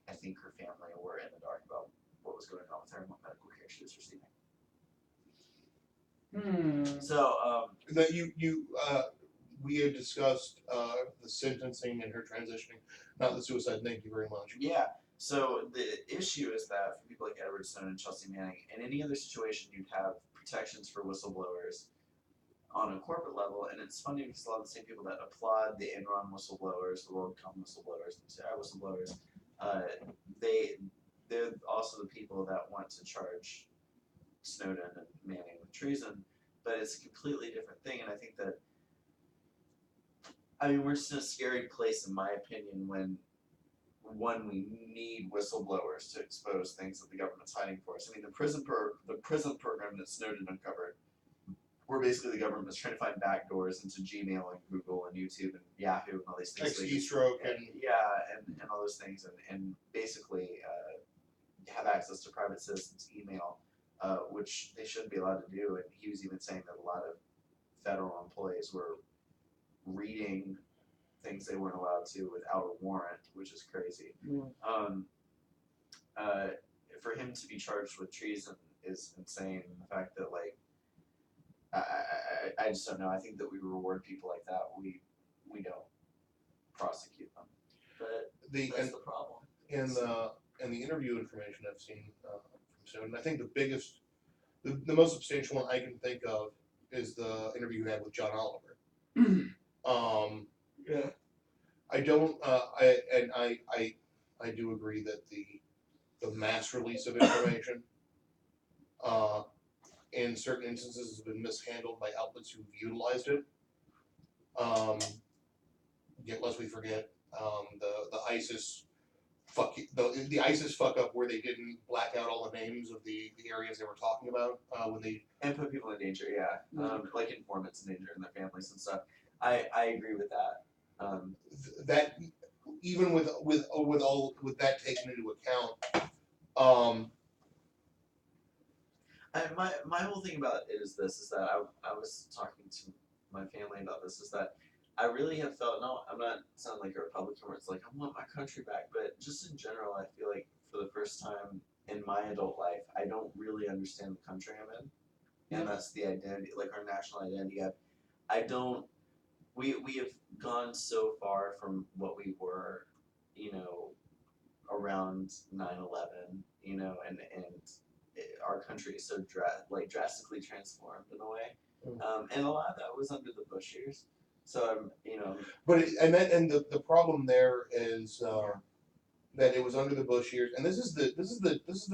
Speaker 1: I think her family were in the dark about what was going on with her and what medical care she was receiving. So,
Speaker 2: that we had discussed the sentencing and her transitioning, not the suicide. Thank you very much.
Speaker 1: yeah. So the issue is that for people like Edward Snowden and Chelsea Manning, in any other situation, you'd have protections for whistleblowers on a corporate level, and it's funny because a lot of the same people that applaud the Enron whistleblowers, the WorldCom whistleblowers, the CI whistleblowers, they're also the people that want to charge Snowden and Manning with treason, but it's a completely different thing, and I think that, I mean, we're just in a scary place, in my opinion, when we need whistleblowers to expose things that the government's hiding for us. I mean, the prison program that Snowden uncovered, where basically the government was trying to find backdoors into Gmail and Google and YouTube and Yahoo and all these things.
Speaker 2: Keystroke and
Speaker 1: all those things, and basically have access to private citizens' email, which they shouldn't be allowed to do. And he was even saying that a lot of federal employees were reading things they weren't allowed to without a warrant, which is crazy. For him to be charged with treason is insane. The fact that, like, I just don't know. I think that we reward people like that. We don't prosecute them. But that's the problem.
Speaker 2: In the interview information I've seen from Snowden, I think the most substantial one I can think of is the interview he had with John Oliver.
Speaker 1: Yeah.
Speaker 2: I don't. I do agree that the mass release of information, in certain instances, has been mishandled by outlets who've utilized it. Yet, lest we forget, the ISIS the ISIS fuck up where they didn't black out all the names of the areas they were talking about when they
Speaker 1: put people in danger. Yeah, like informants in danger and their families and stuff. I agree with that.
Speaker 2: That even with that taken into account,
Speaker 1: my whole thing about it is this: is that I was talking to my family about this. Is that I really have felt, no, I'm not sounding like a Republican where it's like I want my country back, but just in general, I feel like for the first time in my adult life, I don't really understand the country I'm in, and that's the identity, like our national identity. I don't. We have gone so far from what we were, around 9/11, and our country is so drastically transformed in a way, and a lot of that was under the Bush years. So
Speaker 2: But the problem there is that it was under the Bush years, and this is the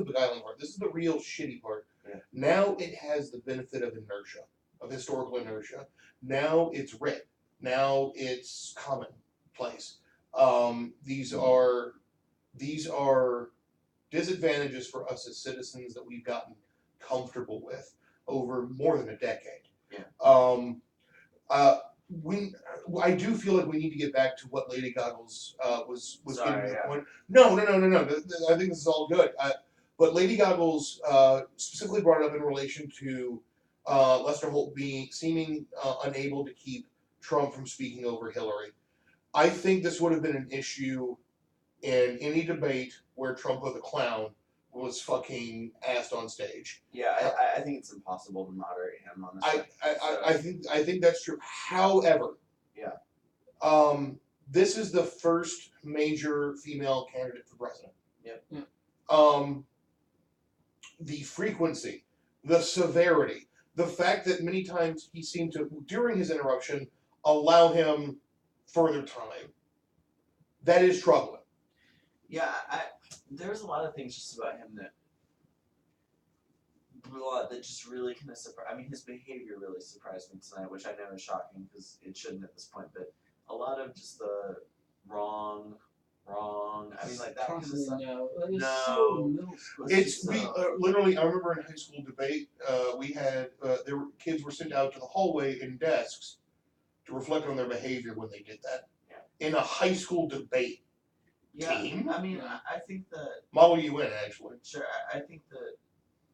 Speaker 2: beguiling part. This is the real shitty part.
Speaker 1: Yeah.
Speaker 2: Now it has the benefit of inertia, of historical inertia. Now it's writ. Now it's commonplace. These are disadvantages for us as citizens that we've gotten comfortable with over more than a decade.
Speaker 1: Yeah.
Speaker 2: I do feel like we need to get back to what Lady Goggles was
Speaker 1: Sorry,
Speaker 2: getting to the
Speaker 1: yeah.
Speaker 2: point. No. I think this is all good. But Lady Goggles specifically brought it up in relation to Lester Holt seeming unable to keep Trump from speaking over Hillary. I think this would have been an issue in any debate where Trump was a clown was fucking asked on stage.
Speaker 1: Yeah, I think it's impossible to moderate him, honestly.
Speaker 2: I think that's true. However,
Speaker 1: Yeah.
Speaker 2: This is the first major female candidate for president.
Speaker 1: Yep.
Speaker 3: Yeah.
Speaker 2: The frequency, the severity, the fact that many times he seemed to, during his interruption, allow him further time. That is troubling.
Speaker 1: Yeah, there's a lot of things just about him that just really kind of surprised. I mean, his behavior really surprised me tonight, which I know is shocking because it shouldn't at this point. But a lot of just the wrong. I mean, like that kind of stuff.
Speaker 3: No, it's
Speaker 1: No.
Speaker 3: so middle school.
Speaker 2: It's literally. I remember in high school debate, we had kids were sent out to the hallway in desks to reflect on their behavior when they did that.
Speaker 1: Yeah.
Speaker 2: In a high school debate.
Speaker 1: Yeah,
Speaker 2: Team?
Speaker 1: I mean, I think that
Speaker 2: Model UN actually.
Speaker 1: sure. I think that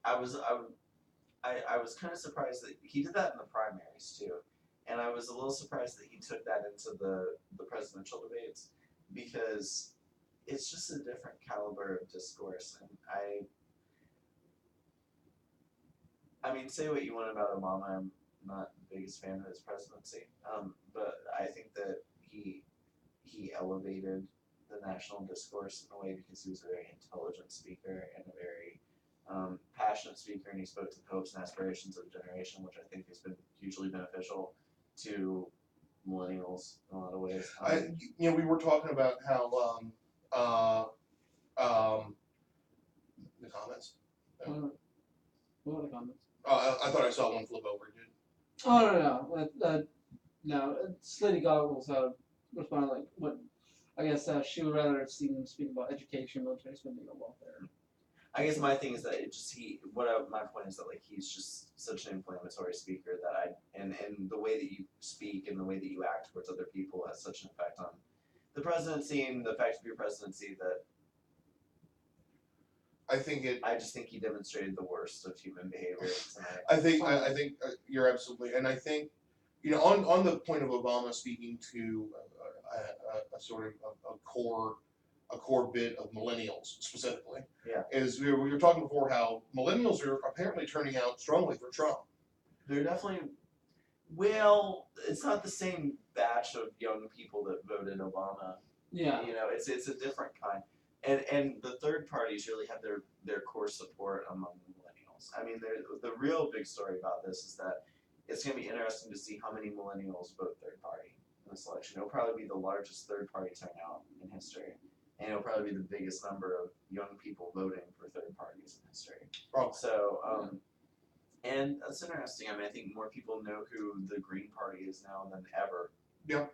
Speaker 1: I was kind of surprised that he did that in the primaries too, and I was a little surprised that he took that into the presidential debates because it's just a different caliber of discourse, and I mean, say what you want about Obama, I'm not the biggest fan of his presidency, but I think that he elevated the national discourse in a way because he was a very intelligent speaker and a very passionate speaker, and he spoke to the hopes and aspirations of a generation, which I think has been hugely beneficial to millennials in a lot of ways.
Speaker 2: We were talking about how the comments.
Speaker 3: What are the comments?
Speaker 2: I thought I saw one flip over, dude.
Speaker 3: Oh no. No, it's Lady Goggles responded like what I guess she would rather have seen him speak about education, military spending, or welfare.
Speaker 1: I guess my thing is that my point is that like he's just such an inflammatory speaker that and the way that you speak and the way that you act towards other people has such an effect on the presidency and the effect of your presidency that I just think he demonstrated the worst of human behavior tonight.
Speaker 2: I think you're absolutely, and I think on the point of Obama speaking to a sort of a core bit of millennials specifically.
Speaker 1: Yeah.
Speaker 2: Is we were talking before how millennials are apparently turning out strongly for Trump.
Speaker 1: They're definitely, well, it's not the same batch of young people that voted Obama.
Speaker 3: Yeah.
Speaker 1: It's a different kind. And the third parties really have their core support among the millennials. I mean, the real big story about this is that it's going to be interesting to see how many millennials vote third party in this election. It'll probably be the largest third party turnout in history. And it'll probably be the biggest number of young people voting for third parties in history.
Speaker 2: Oh.
Speaker 1: So, and that's interesting. I mean, I think more people know who the Green Party is now than ever.
Speaker 2: Yeah.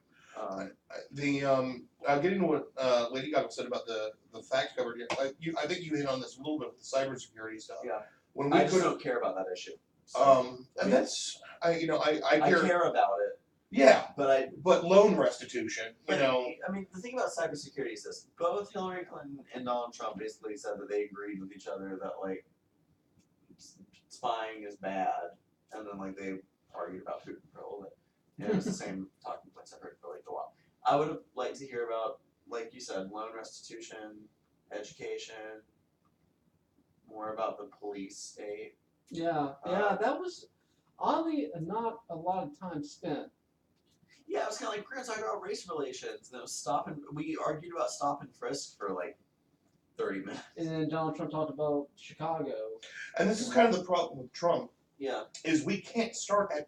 Speaker 2: Getting to what Lady Gaga said about the fact cover, I think you hit on this a little bit with the cybersecurity stuff.
Speaker 1: Yeah.
Speaker 2: When we
Speaker 1: I just don't care about that issue. So,
Speaker 2: and that's I
Speaker 1: care about it.
Speaker 2: Yeah,
Speaker 1: but
Speaker 2: loan restitution,
Speaker 1: I mean, the thing about cybersecurity is this: both Hillary Clinton and Donald Trump basically said that they agreed with each other that like spying is bad, and then like they argued about Putin for a little bit. And it was the same talking points I've heard for like a while. I would have liked to hear about, like you said, loan restitution, education, more about the police state.
Speaker 3: Yeah, that was oddly not a lot of time spent.
Speaker 1: Yeah, it was kind of like we're gonna talk about race relations, and it was we argued about stop and frisk for like 30 minutes.
Speaker 3: And then Donald Trump talked about Chicago.
Speaker 2: And this is kind of the problem with Trump.
Speaker 1: Yeah.
Speaker 2: Is we can't start at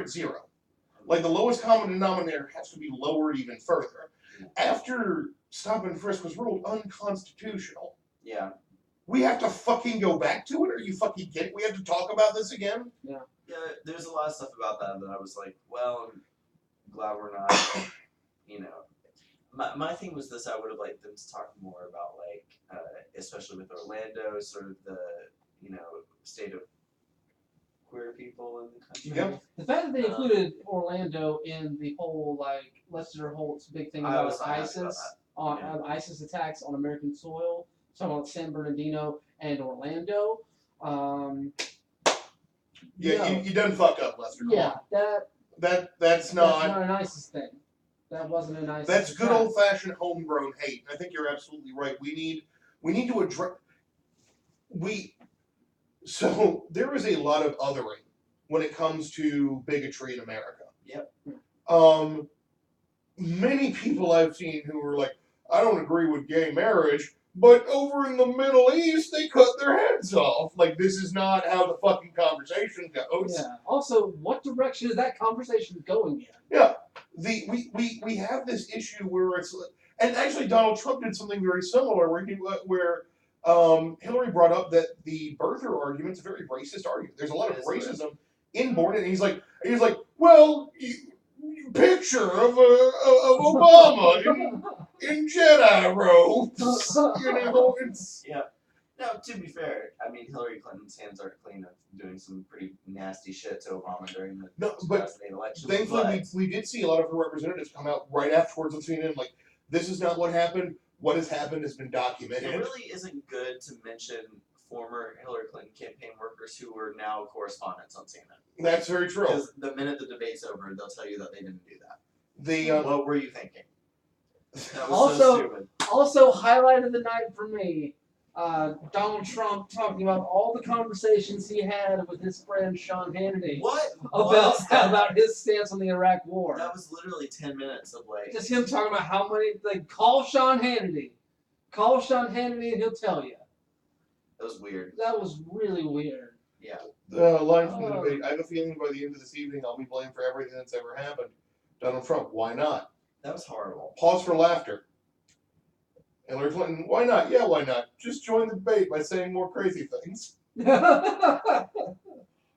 Speaker 2: zero. Like the lowest common denominator has to be lowered even further. After stop and frisk was ruled unconstitutional.
Speaker 1: Yeah.
Speaker 2: We have to fucking go back to it? Are you fucking kidding? We have to talk about this again?
Speaker 3: Yeah.
Speaker 1: Yeah, there's a lot of stuff about that I was like, well, I'm glad we're not, My thing was this: I would have liked them to talk more about especially with Orlando, sort of the state of queer people in the country.
Speaker 2: Yep.
Speaker 3: The fact that they included Orlando in the whole like Lester Holt's big thing
Speaker 1: I
Speaker 3: about
Speaker 1: was not happy about
Speaker 3: ISIS on
Speaker 1: Yeah.
Speaker 3: ISIS attacks on American soil, talking about San Bernardino and Orlando.
Speaker 2: Yeah,
Speaker 3: no.
Speaker 2: you done fucked up, Lester. Come
Speaker 3: Yeah,
Speaker 2: on.
Speaker 3: that's
Speaker 2: That's not.
Speaker 3: an ISIS thing. That wasn't an ISIS.
Speaker 2: That's good
Speaker 3: attack.
Speaker 2: old fashioned homegrown hate. I think you're absolutely right. We need to address. So there is a lot of othering when it comes to bigotry in America.
Speaker 1: Yep.
Speaker 2: Many people I've seen who are like, I don't agree with gay marriage, but over in the Middle East they cut their heads off. Like, this is not how the fucking conversation goes.
Speaker 3: Yeah. Also, what direction is that conversation going in?
Speaker 2: Yeah. We have this issue where it's, and actually Donald Trump did something very similar where Hillary brought up that the birther argument is a very racist argument. There's a lot of racism inborn, and he's like, well, picture of Obama in Jedi robes. You know, it's
Speaker 1: Yeah. Now, to be fair, I mean, Hillary Clinton's hands aren't clean of doing some pretty nasty shit to Obama during the 2008 election.
Speaker 2: Thankfully, we did see a lot of her representatives come out right afterwards on CNN like, this is not what happened. What has happened has been documented.
Speaker 1: It really isn't good to mention former Hillary Clinton campaign workers who are now correspondents on CNN.
Speaker 2: That's very true.
Speaker 1: Because the minute the debate's over, they'll tell you that they didn't do that. What were you thinking? That was so stupid.
Speaker 3: Also, highlight of the night for me, Donald Trump talking about all the conversations he had with his friend Sean Hannity.
Speaker 1: What?
Speaker 3: About his stance on the Iraq War.
Speaker 1: That was literally 10 minutes of like.
Speaker 3: Just him talking about how many, like, call Sean Hannity and he'll tell you.
Speaker 1: That was weird.
Speaker 3: That was really weird.
Speaker 1: Yeah.
Speaker 2: The line from the debate, I have a feeling by the end of this evening I'll be blamed for everything that's ever happened. Donald Trump, why not?
Speaker 1: That was horrible.
Speaker 2: Pause for laughter. Hillary Clinton, why not? Yeah, why not? Just join the debate by saying more crazy things.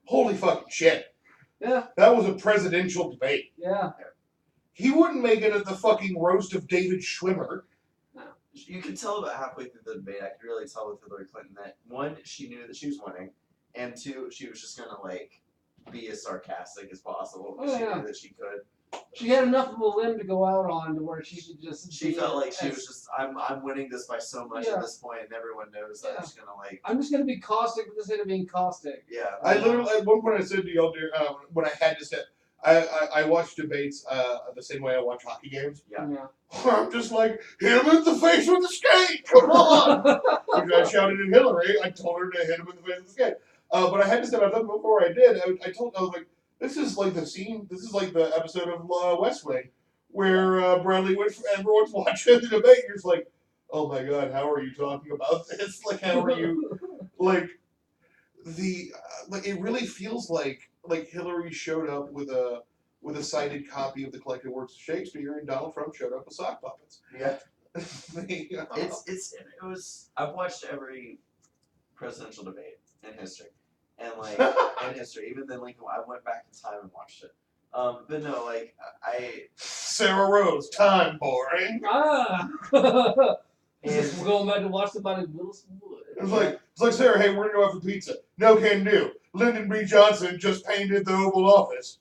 Speaker 2: Holy fucking shit.
Speaker 3: Yeah.
Speaker 2: That was a presidential debate.
Speaker 3: Yeah.
Speaker 2: He wouldn't make it at the fucking roast of David Schwimmer.
Speaker 1: You could tell about halfway through the debate, I could really tell with Hillary Clinton that, one, she knew that she was winning, and two, she was just gonna, like, be as sarcastic as possible, because she knew that she could.
Speaker 3: She had enough of a limb to go out on to where she could just.
Speaker 1: She felt like she was just, I'm winning this by so much at this point, and everyone knows that I'm just gonna, like.
Speaker 3: I'm just gonna be caustic for the sake of being caustic.
Speaker 1: Yeah.
Speaker 2: I literally, at one point I said to y'all, when I had to step, I watch debates the same way I watch hockey games.
Speaker 1: Yeah.
Speaker 2: I'm just like, hit him in the face with the skate! Come on! Because I shouted at Hillary, I told her to hit him in the face with the skate. But I had to step out. Before I did, I was like, this is like the episode of West Wing, where Bradley Whitford, everyone's watching the debate, and you're just like, oh my god, how are you talking about this? Like, how are you, like, it really feels like Hillary showed up with a cited copy of the collected works of Shakespeare, and Donald Trump showed up with sock puppets.
Speaker 1: Yeah. It was. I've watched every presidential debate in history, and like in history, even then, like I went back in time and watched it. But no, like
Speaker 2: Sarah Rose, time boring.
Speaker 3: We're going back to watch somebody Wilson Wood.
Speaker 2: It's like Sarah, hey, we're gonna go out for pizza. No can do. Lyndon B. Johnson just painted the Oval Office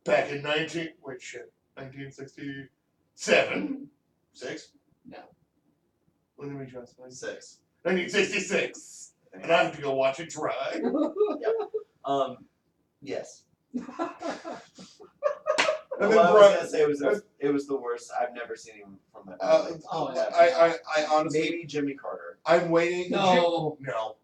Speaker 2: back in 1967. 6?
Speaker 3: No.
Speaker 2: Lyndon B. Johnson.
Speaker 1: 6.
Speaker 2: 1966. And I have to go watch it dry.
Speaker 1: Yep. Yes.
Speaker 2: And
Speaker 1: Well,
Speaker 2: then
Speaker 1: I was gonna say it was the worst. I've never seen him from that.
Speaker 2: I honestly,
Speaker 1: maybe Jimmy Carter.
Speaker 2: I'm waiting.
Speaker 3: No.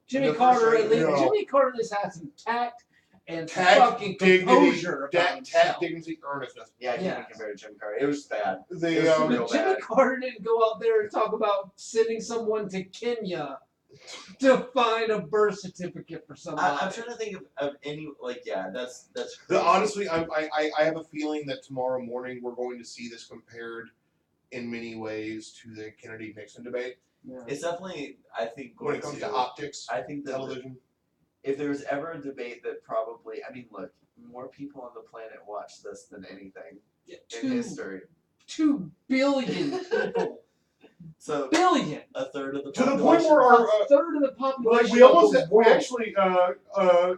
Speaker 3: Jimmy
Speaker 2: The
Speaker 3: Carter,
Speaker 2: first
Speaker 3: at least.
Speaker 2: no.
Speaker 3: Jimmy Carter at least had some tact and fucking
Speaker 2: dignity,
Speaker 3: composure about
Speaker 2: tact,
Speaker 3: himself.
Speaker 2: dignity, earnestness.
Speaker 1: Yeah, I can't be compared to Jimmy Carter. It was bad.
Speaker 2: The
Speaker 1: It was real
Speaker 3: Jimmy
Speaker 1: bad.
Speaker 3: Carter didn't go out there and talk about sending someone to Kenya to find a birth certificate for somebody.
Speaker 1: I'm trying to think of any that's crazy.
Speaker 2: honestly, I have a feeling that tomorrow morning we're going to see this compared in many ways to the Kennedy-Nixon debate.
Speaker 3: Yeah.
Speaker 1: It's definitely, I think,
Speaker 2: When it comes to optics,
Speaker 1: I think that
Speaker 2: television.
Speaker 1: if there was ever a debate that probably, I mean, look, more people on the planet watch this than anything in history.
Speaker 3: 2 billion people
Speaker 1: So
Speaker 3: billion.
Speaker 1: a third of the
Speaker 2: To the
Speaker 1: population.
Speaker 2: point where
Speaker 3: A third of the population.
Speaker 2: like we almost,
Speaker 3: of the
Speaker 2: we
Speaker 3: world.
Speaker 2: actually,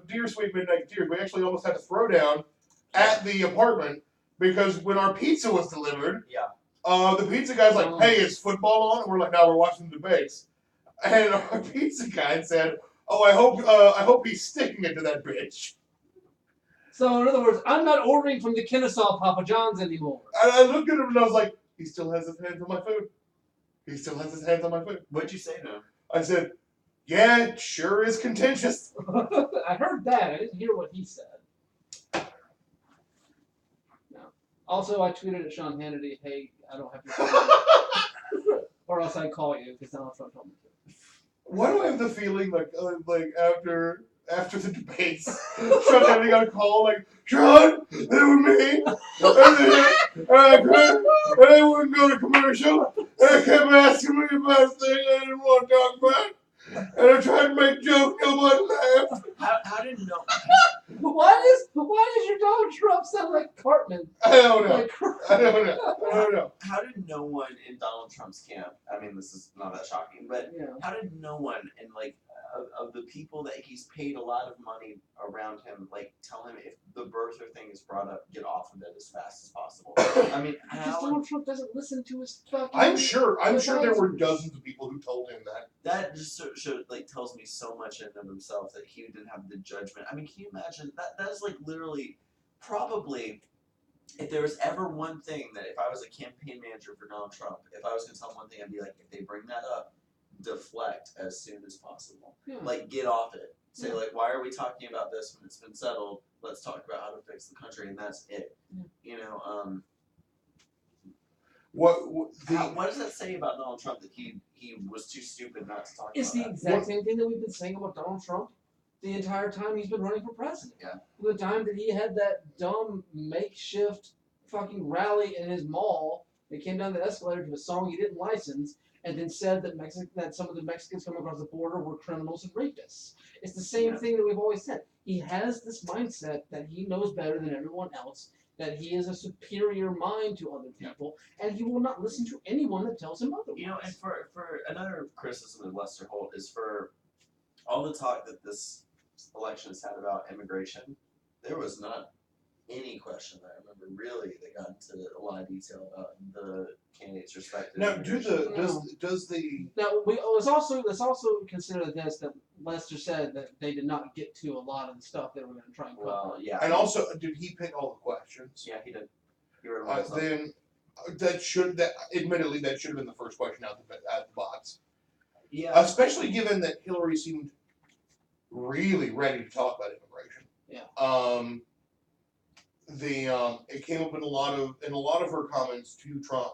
Speaker 2: Dear Sweet Midnight Tears, we actually almost had to throw down at the apartment because when our pizza was delivered, the pizza guy's like, "Hey, is football on?" And we're like, "No, we're watching the debates." And our pizza guy said, "Oh, I hope he's sticking it to that bitch."
Speaker 3: So in other words, I'm not ordering from the Kennesaw Papa John's anymore.
Speaker 2: And I looked at him and I was like, "He still has his hands on my food. He still has his hands on my food."
Speaker 1: What'd you say to him?
Speaker 2: I said, "Yeah, it sure is contentious."
Speaker 3: I heard that. I didn't hear what he said. No. Also, I tweeted at Sean Hannity, "Hey, I don't have your phone, or else I'd call you because Donald Trump told me to."
Speaker 2: Why do I have the feeling like after the debates, Sean Hannity got a call like, "Sean, they were me, and I wouldn't go to commercial, and I kept asking me about things I didn't want to talk about, and I tried to make jokes, nobody laughed."
Speaker 1: How did no?
Speaker 3: Why does your Donald Trump sound like Cartman?
Speaker 2: I don't know.
Speaker 3: Like,
Speaker 2: I don't know.
Speaker 1: How did no one in Donald Trump's camp? I mean, this is not that shocking, but
Speaker 3: yeah.
Speaker 1: how did no one in like of the people that he's paid a lot of money around him, like tell him if the birther thing is brought up, get off of it as fast as possible? I mean,
Speaker 3: Because Donald Trump doesn't listen to his fucking.
Speaker 2: I'm sure there were dozens of people who told him that.
Speaker 1: That just like tells me so much in of himself that he didn't have the judgment. I mean, can you imagine that? That is like literally, probably, if there was ever one thing that if I was a campaign manager for Donald Trump, if I was going to tell him one thing, I'd be like, if they bring that up, deflect as soon as possible.
Speaker 3: Yeah.
Speaker 1: Like, get off it. Say, like, why are we talking about this when it's been settled? Let's talk about how to fix the country, and that's it.
Speaker 3: Yeah.
Speaker 1: You know,
Speaker 2: What
Speaker 1: does that say about Donald Trump that he was too stupid not to talk
Speaker 3: It's
Speaker 1: about
Speaker 3: the exact same thing that we've been saying about Donald Trump the entire time he's been running for president.
Speaker 1: Yeah.
Speaker 3: The time that he had that dumb makeshift fucking rally in his mall, that came down the escalator to a song he didn't license, and then said that some of the Mexicans coming across the border were criminals and rapists. It's the same thing that we've always said. He has this mindset that he knows better than everyone else, that he is a superior mind to other people, and he will not listen to anyone that tells him otherwise.
Speaker 1: You know, and for another criticism of Lester Holt is for all the talk that this election has had about immigration, there was not any question that I remember really that got into a lot of detail about the candidates' respective.
Speaker 2: now does the
Speaker 3: Now, let's also consider this, that Lester said that they did not get to a lot of the stuff they were going to try and cover.
Speaker 1: Well, yeah.
Speaker 2: and also did he pick all the questions?
Speaker 1: Yeah, he did. He wrote them all.
Speaker 2: Then admittedly that should have been the first question out the box.
Speaker 1: Yeah.
Speaker 2: Especially given that Hillary seemed really ready to talk about immigration.
Speaker 3: Yeah.
Speaker 2: It came up in a lot of her comments to Trump.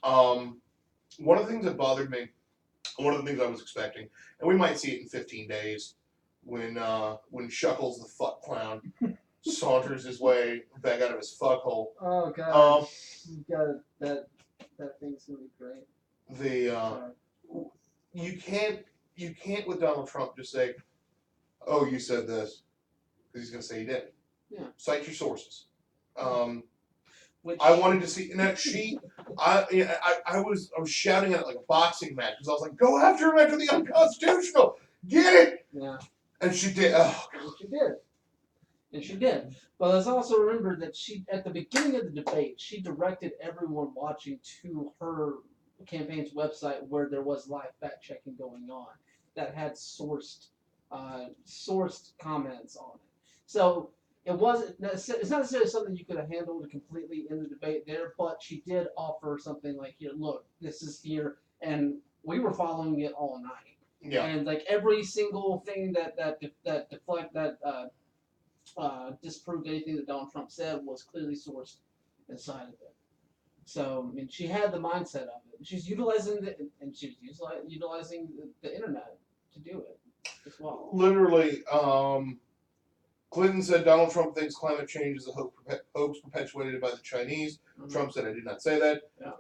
Speaker 2: One of the things that bothered me, one of the things I was expecting, and we might see it in 15 days, when Shuckles the fuck clown saunters his way back out of his fuck hole.
Speaker 3: Oh god. That thing's gonna be great.
Speaker 2: You can't with Donald Trump just say, "Oh, you said this," because he's gonna say he did.
Speaker 3: Yeah.
Speaker 2: Cite your sources.
Speaker 3: Which,
Speaker 2: I wanted to see, and that I was shouting at it like a boxing match because I was like, "Go after him after the unconstitutional, get it!"
Speaker 3: Yeah.
Speaker 2: And she did. Oh.
Speaker 3: And she did. But let's also remember that she, at the beginning of the debate, she directed everyone watching to her campaign's website where there was live fact checking going on that had sourced comments on it. So it's not necessarily something you could have handled completely in the debate there, but she did offer something like, "Here, look, this is here," and we were following it all night.
Speaker 2: Yeah.
Speaker 3: And like every single thing that disproved anything that Donald Trump said was clearly sourced inside of it. So I mean, she had the mindset of it. She's utilizing the internet to do it as well.
Speaker 2: Literally, Clinton said Donald Trump thinks climate change is a hoax perpetuated by the Chinese.
Speaker 3: Mm-hmm.
Speaker 2: Trump said, "I did not say that."
Speaker 3: Yeah.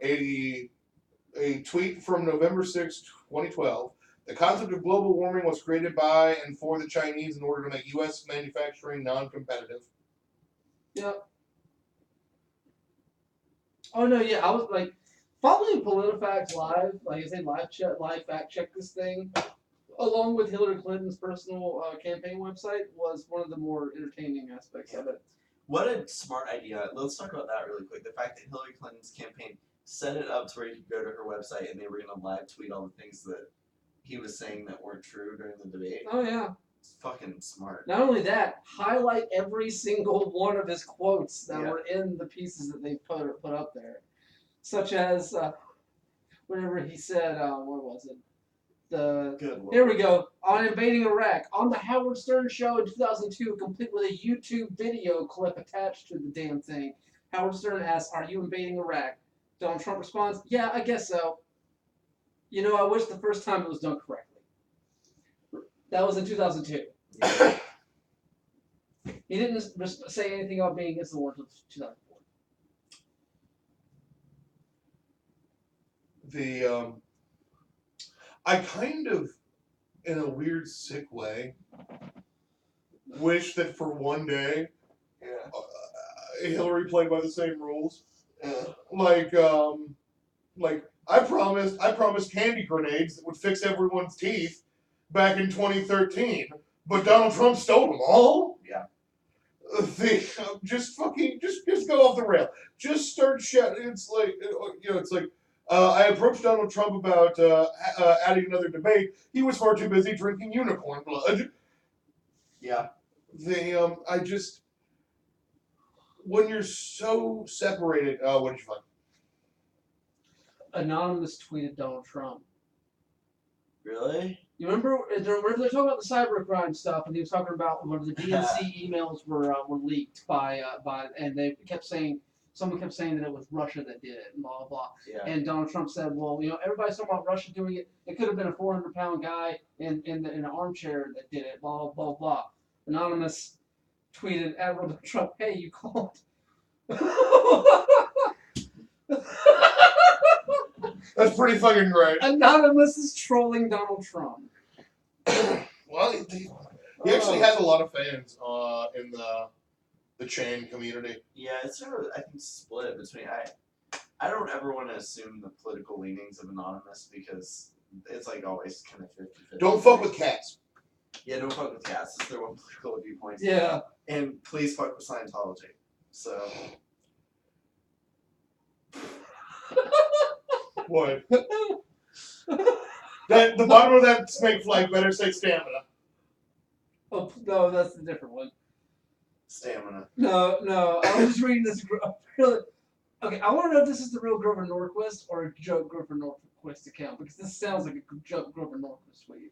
Speaker 2: A tweet from November 6, 2012. The concept of global warming was created by and for the Chinese in order to make U.S. manufacturing non-competitive.
Speaker 3: Yep. Oh no, yeah, I was like, Following PolitiFact live, like I say, live fact check this thing, along with Hillary Clinton's personal campaign website, was one of the more entertaining aspects of it.
Speaker 1: What a smart idea. Let's talk about that really quick. The fact that Hillary Clinton's campaign set it up to where you could go to her website and they were going to live tweet all the things that he was saying that weren't true during the debate.
Speaker 3: Oh, yeah.
Speaker 1: It's fucking smart.
Speaker 3: Not only that, highlight every single one of his quotes that were in the pieces that they put up there. Such as, whenever he said, what was it? Here we go. On invading Iraq. On the Howard Stern show in 2002, complete with a YouTube video clip attached to the damn thing. Howard Stern asks, "Are you invading Iraq?" Donald Trump responds, "Yeah, I guess so. You know, I wish the first time it was done correctly." That was in 2002.
Speaker 1: Yeah.
Speaker 3: He didn't say anything about being against the war until 2004.
Speaker 2: I kind of, in a weird, sick way, wish that for one day, Hillary played by the same rules. Like I promised candy grenades that would fix everyone's teeth back in 2013, but Donald Trump stole them all.
Speaker 1: Yeah.
Speaker 2: Just go off the rail. Just start shouting. It's like, it's like. I approached Donald Trump about adding another debate. He was far too busy drinking unicorn blood.
Speaker 1: Yeah.
Speaker 2: When you're so separated, what did you find?
Speaker 3: Anonymous tweeted Donald Trump.
Speaker 1: Really?
Speaker 3: You remember they're talking about the cybercrime stuff, and he was talking about when the DNC emails were leaked by and they kept saying. Someone kept saying that it was Russia that did it, and blah, blah, blah.
Speaker 1: Yeah.
Speaker 3: And Donald Trump said, well, everybody's talking about Russia doing it. It could have been a 400-pound guy in an armchair that did it, blah, blah, blah. Anonymous tweeted at Donald Trump, "Hey, you called."
Speaker 2: That's pretty fucking great.
Speaker 3: Anonymous is trolling Donald Trump.
Speaker 2: Well, he actually has a lot of fans in the chain community.
Speaker 1: Yeah, it's sort of, I think, split between. I don't ever want to assume the political leanings of Anonymous because it's like always kind of 50-50.
Speaker 2: Don't fuck with cats.
Speaker 1: Yeah, don't fuck with cats. It's their one political viewpoint.
Speaker 3: Yeah.
Speaker 1: And please fuck with Scientology. So.
Speaker 2: What? The bottom of that snake flag better say stamina.
Speaker 3: Oh, no, that's a different one.
Speaker 1: Stamina.
Speaker 3: No. I was just reading this. Okay, I want to know if this is the real Grover Norquist or a joke Grover Norquist account, because this sounds like a joke Grover Norquist tweet. It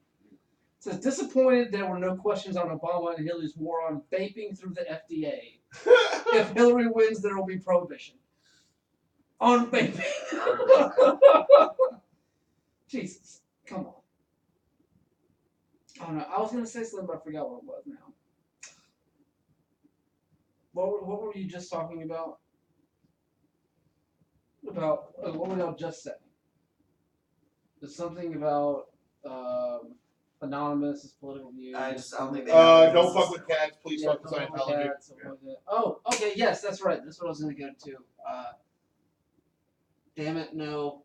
Speaker 3: says, disappointed there were no questions on Obama and Hillary's war on vaping through the FDA. If Hillary wins, there will be prohibition. On vaping. Jesus, come on. I don't know. I was going to say something, but I forgot what it was now. What were you just talking about? What were y'all just saying? There's something about Anonymous' political views.
Speaker 1: I don't think they
Speaker 2: don't fuck with cats. Please fuck with Scientology.
Speaker 3: Oh, okay, yes, that's right. That's what I was going to go to. Damn it, no.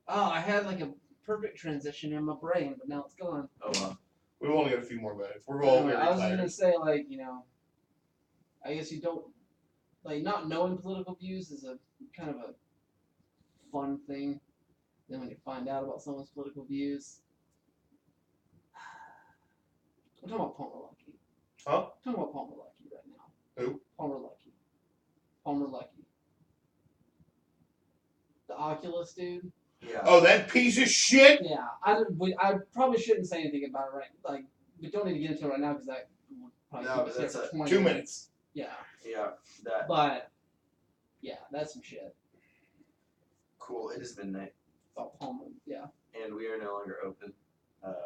Speaker 3: Oh, I had like a perfect transition in my brain, but now it's gone.
Speaker 1: Oh, well.
Speaker 2: We've only got a few more minutes. We're all very
Speaker 3: I was
Speaker 2: tired.
Speaker 3: going to say, like, I guess you don't, like, not knowing political views is a kind of a fun thing. Then when you find out about someone's political views, I'm talking about Palmer Luckey.
Speaker 2: Huh?
Speaker 3: I'm talking about Palmer Luckey right now.
Speaker 2: Who?
Speaker 3: Palmer Luckey. Palmer Luckey. The Oculus dude.
Speaker 1: Yeah.
Speaker 2: Oh, that piece of shit?
Speaker 3: Yeah, I probably shouldn't say anything about it, right? Like, we don't need to get into it right now because that would probably
Speaker 1: No,
Speaker 3: keep
Speaker 1: but
Speaker 3: us here
Speaker 1: that's
Speaker 3: for 20
Speaker 2: 2 minutes.
Speaker 3: Yeah.
Speaker 1: Yeah, that.
Speaker 3: But, yeah, that's some shit.
Speaker 1: Cool. It is midnight.
Speaker 3: About Palmer, yeah.
Speaker 1: And we are no longer open.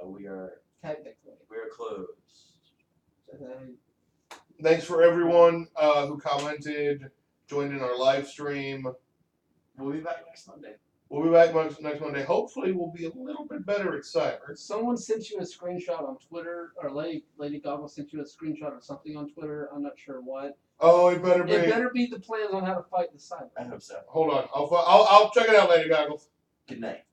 Speaker 1: We are
Speaker 3: Technically.
Speaker 1: closed.
Speaker 2: Thanks for everyone who commented, joined in our live stream.
Speaker 1: We'll be back next Monday.
Speaker 2: We'll be back next Monday. Hopefully, we'll be a little bit better at cyber.
Speaker 3: Someone sent you a screenshot on Twitter, or Lady Goggle sent you a screenshot of something on Twitter. I'm not sure what.
Speaker 2: Oh, it better be.
Speaker 3: It better be the plans on how to fight the cyber.
Speaker 1: I hope so.
Speaker 2: Hold on. I'll check it out later, Goggles.
Speaker 1: Good night.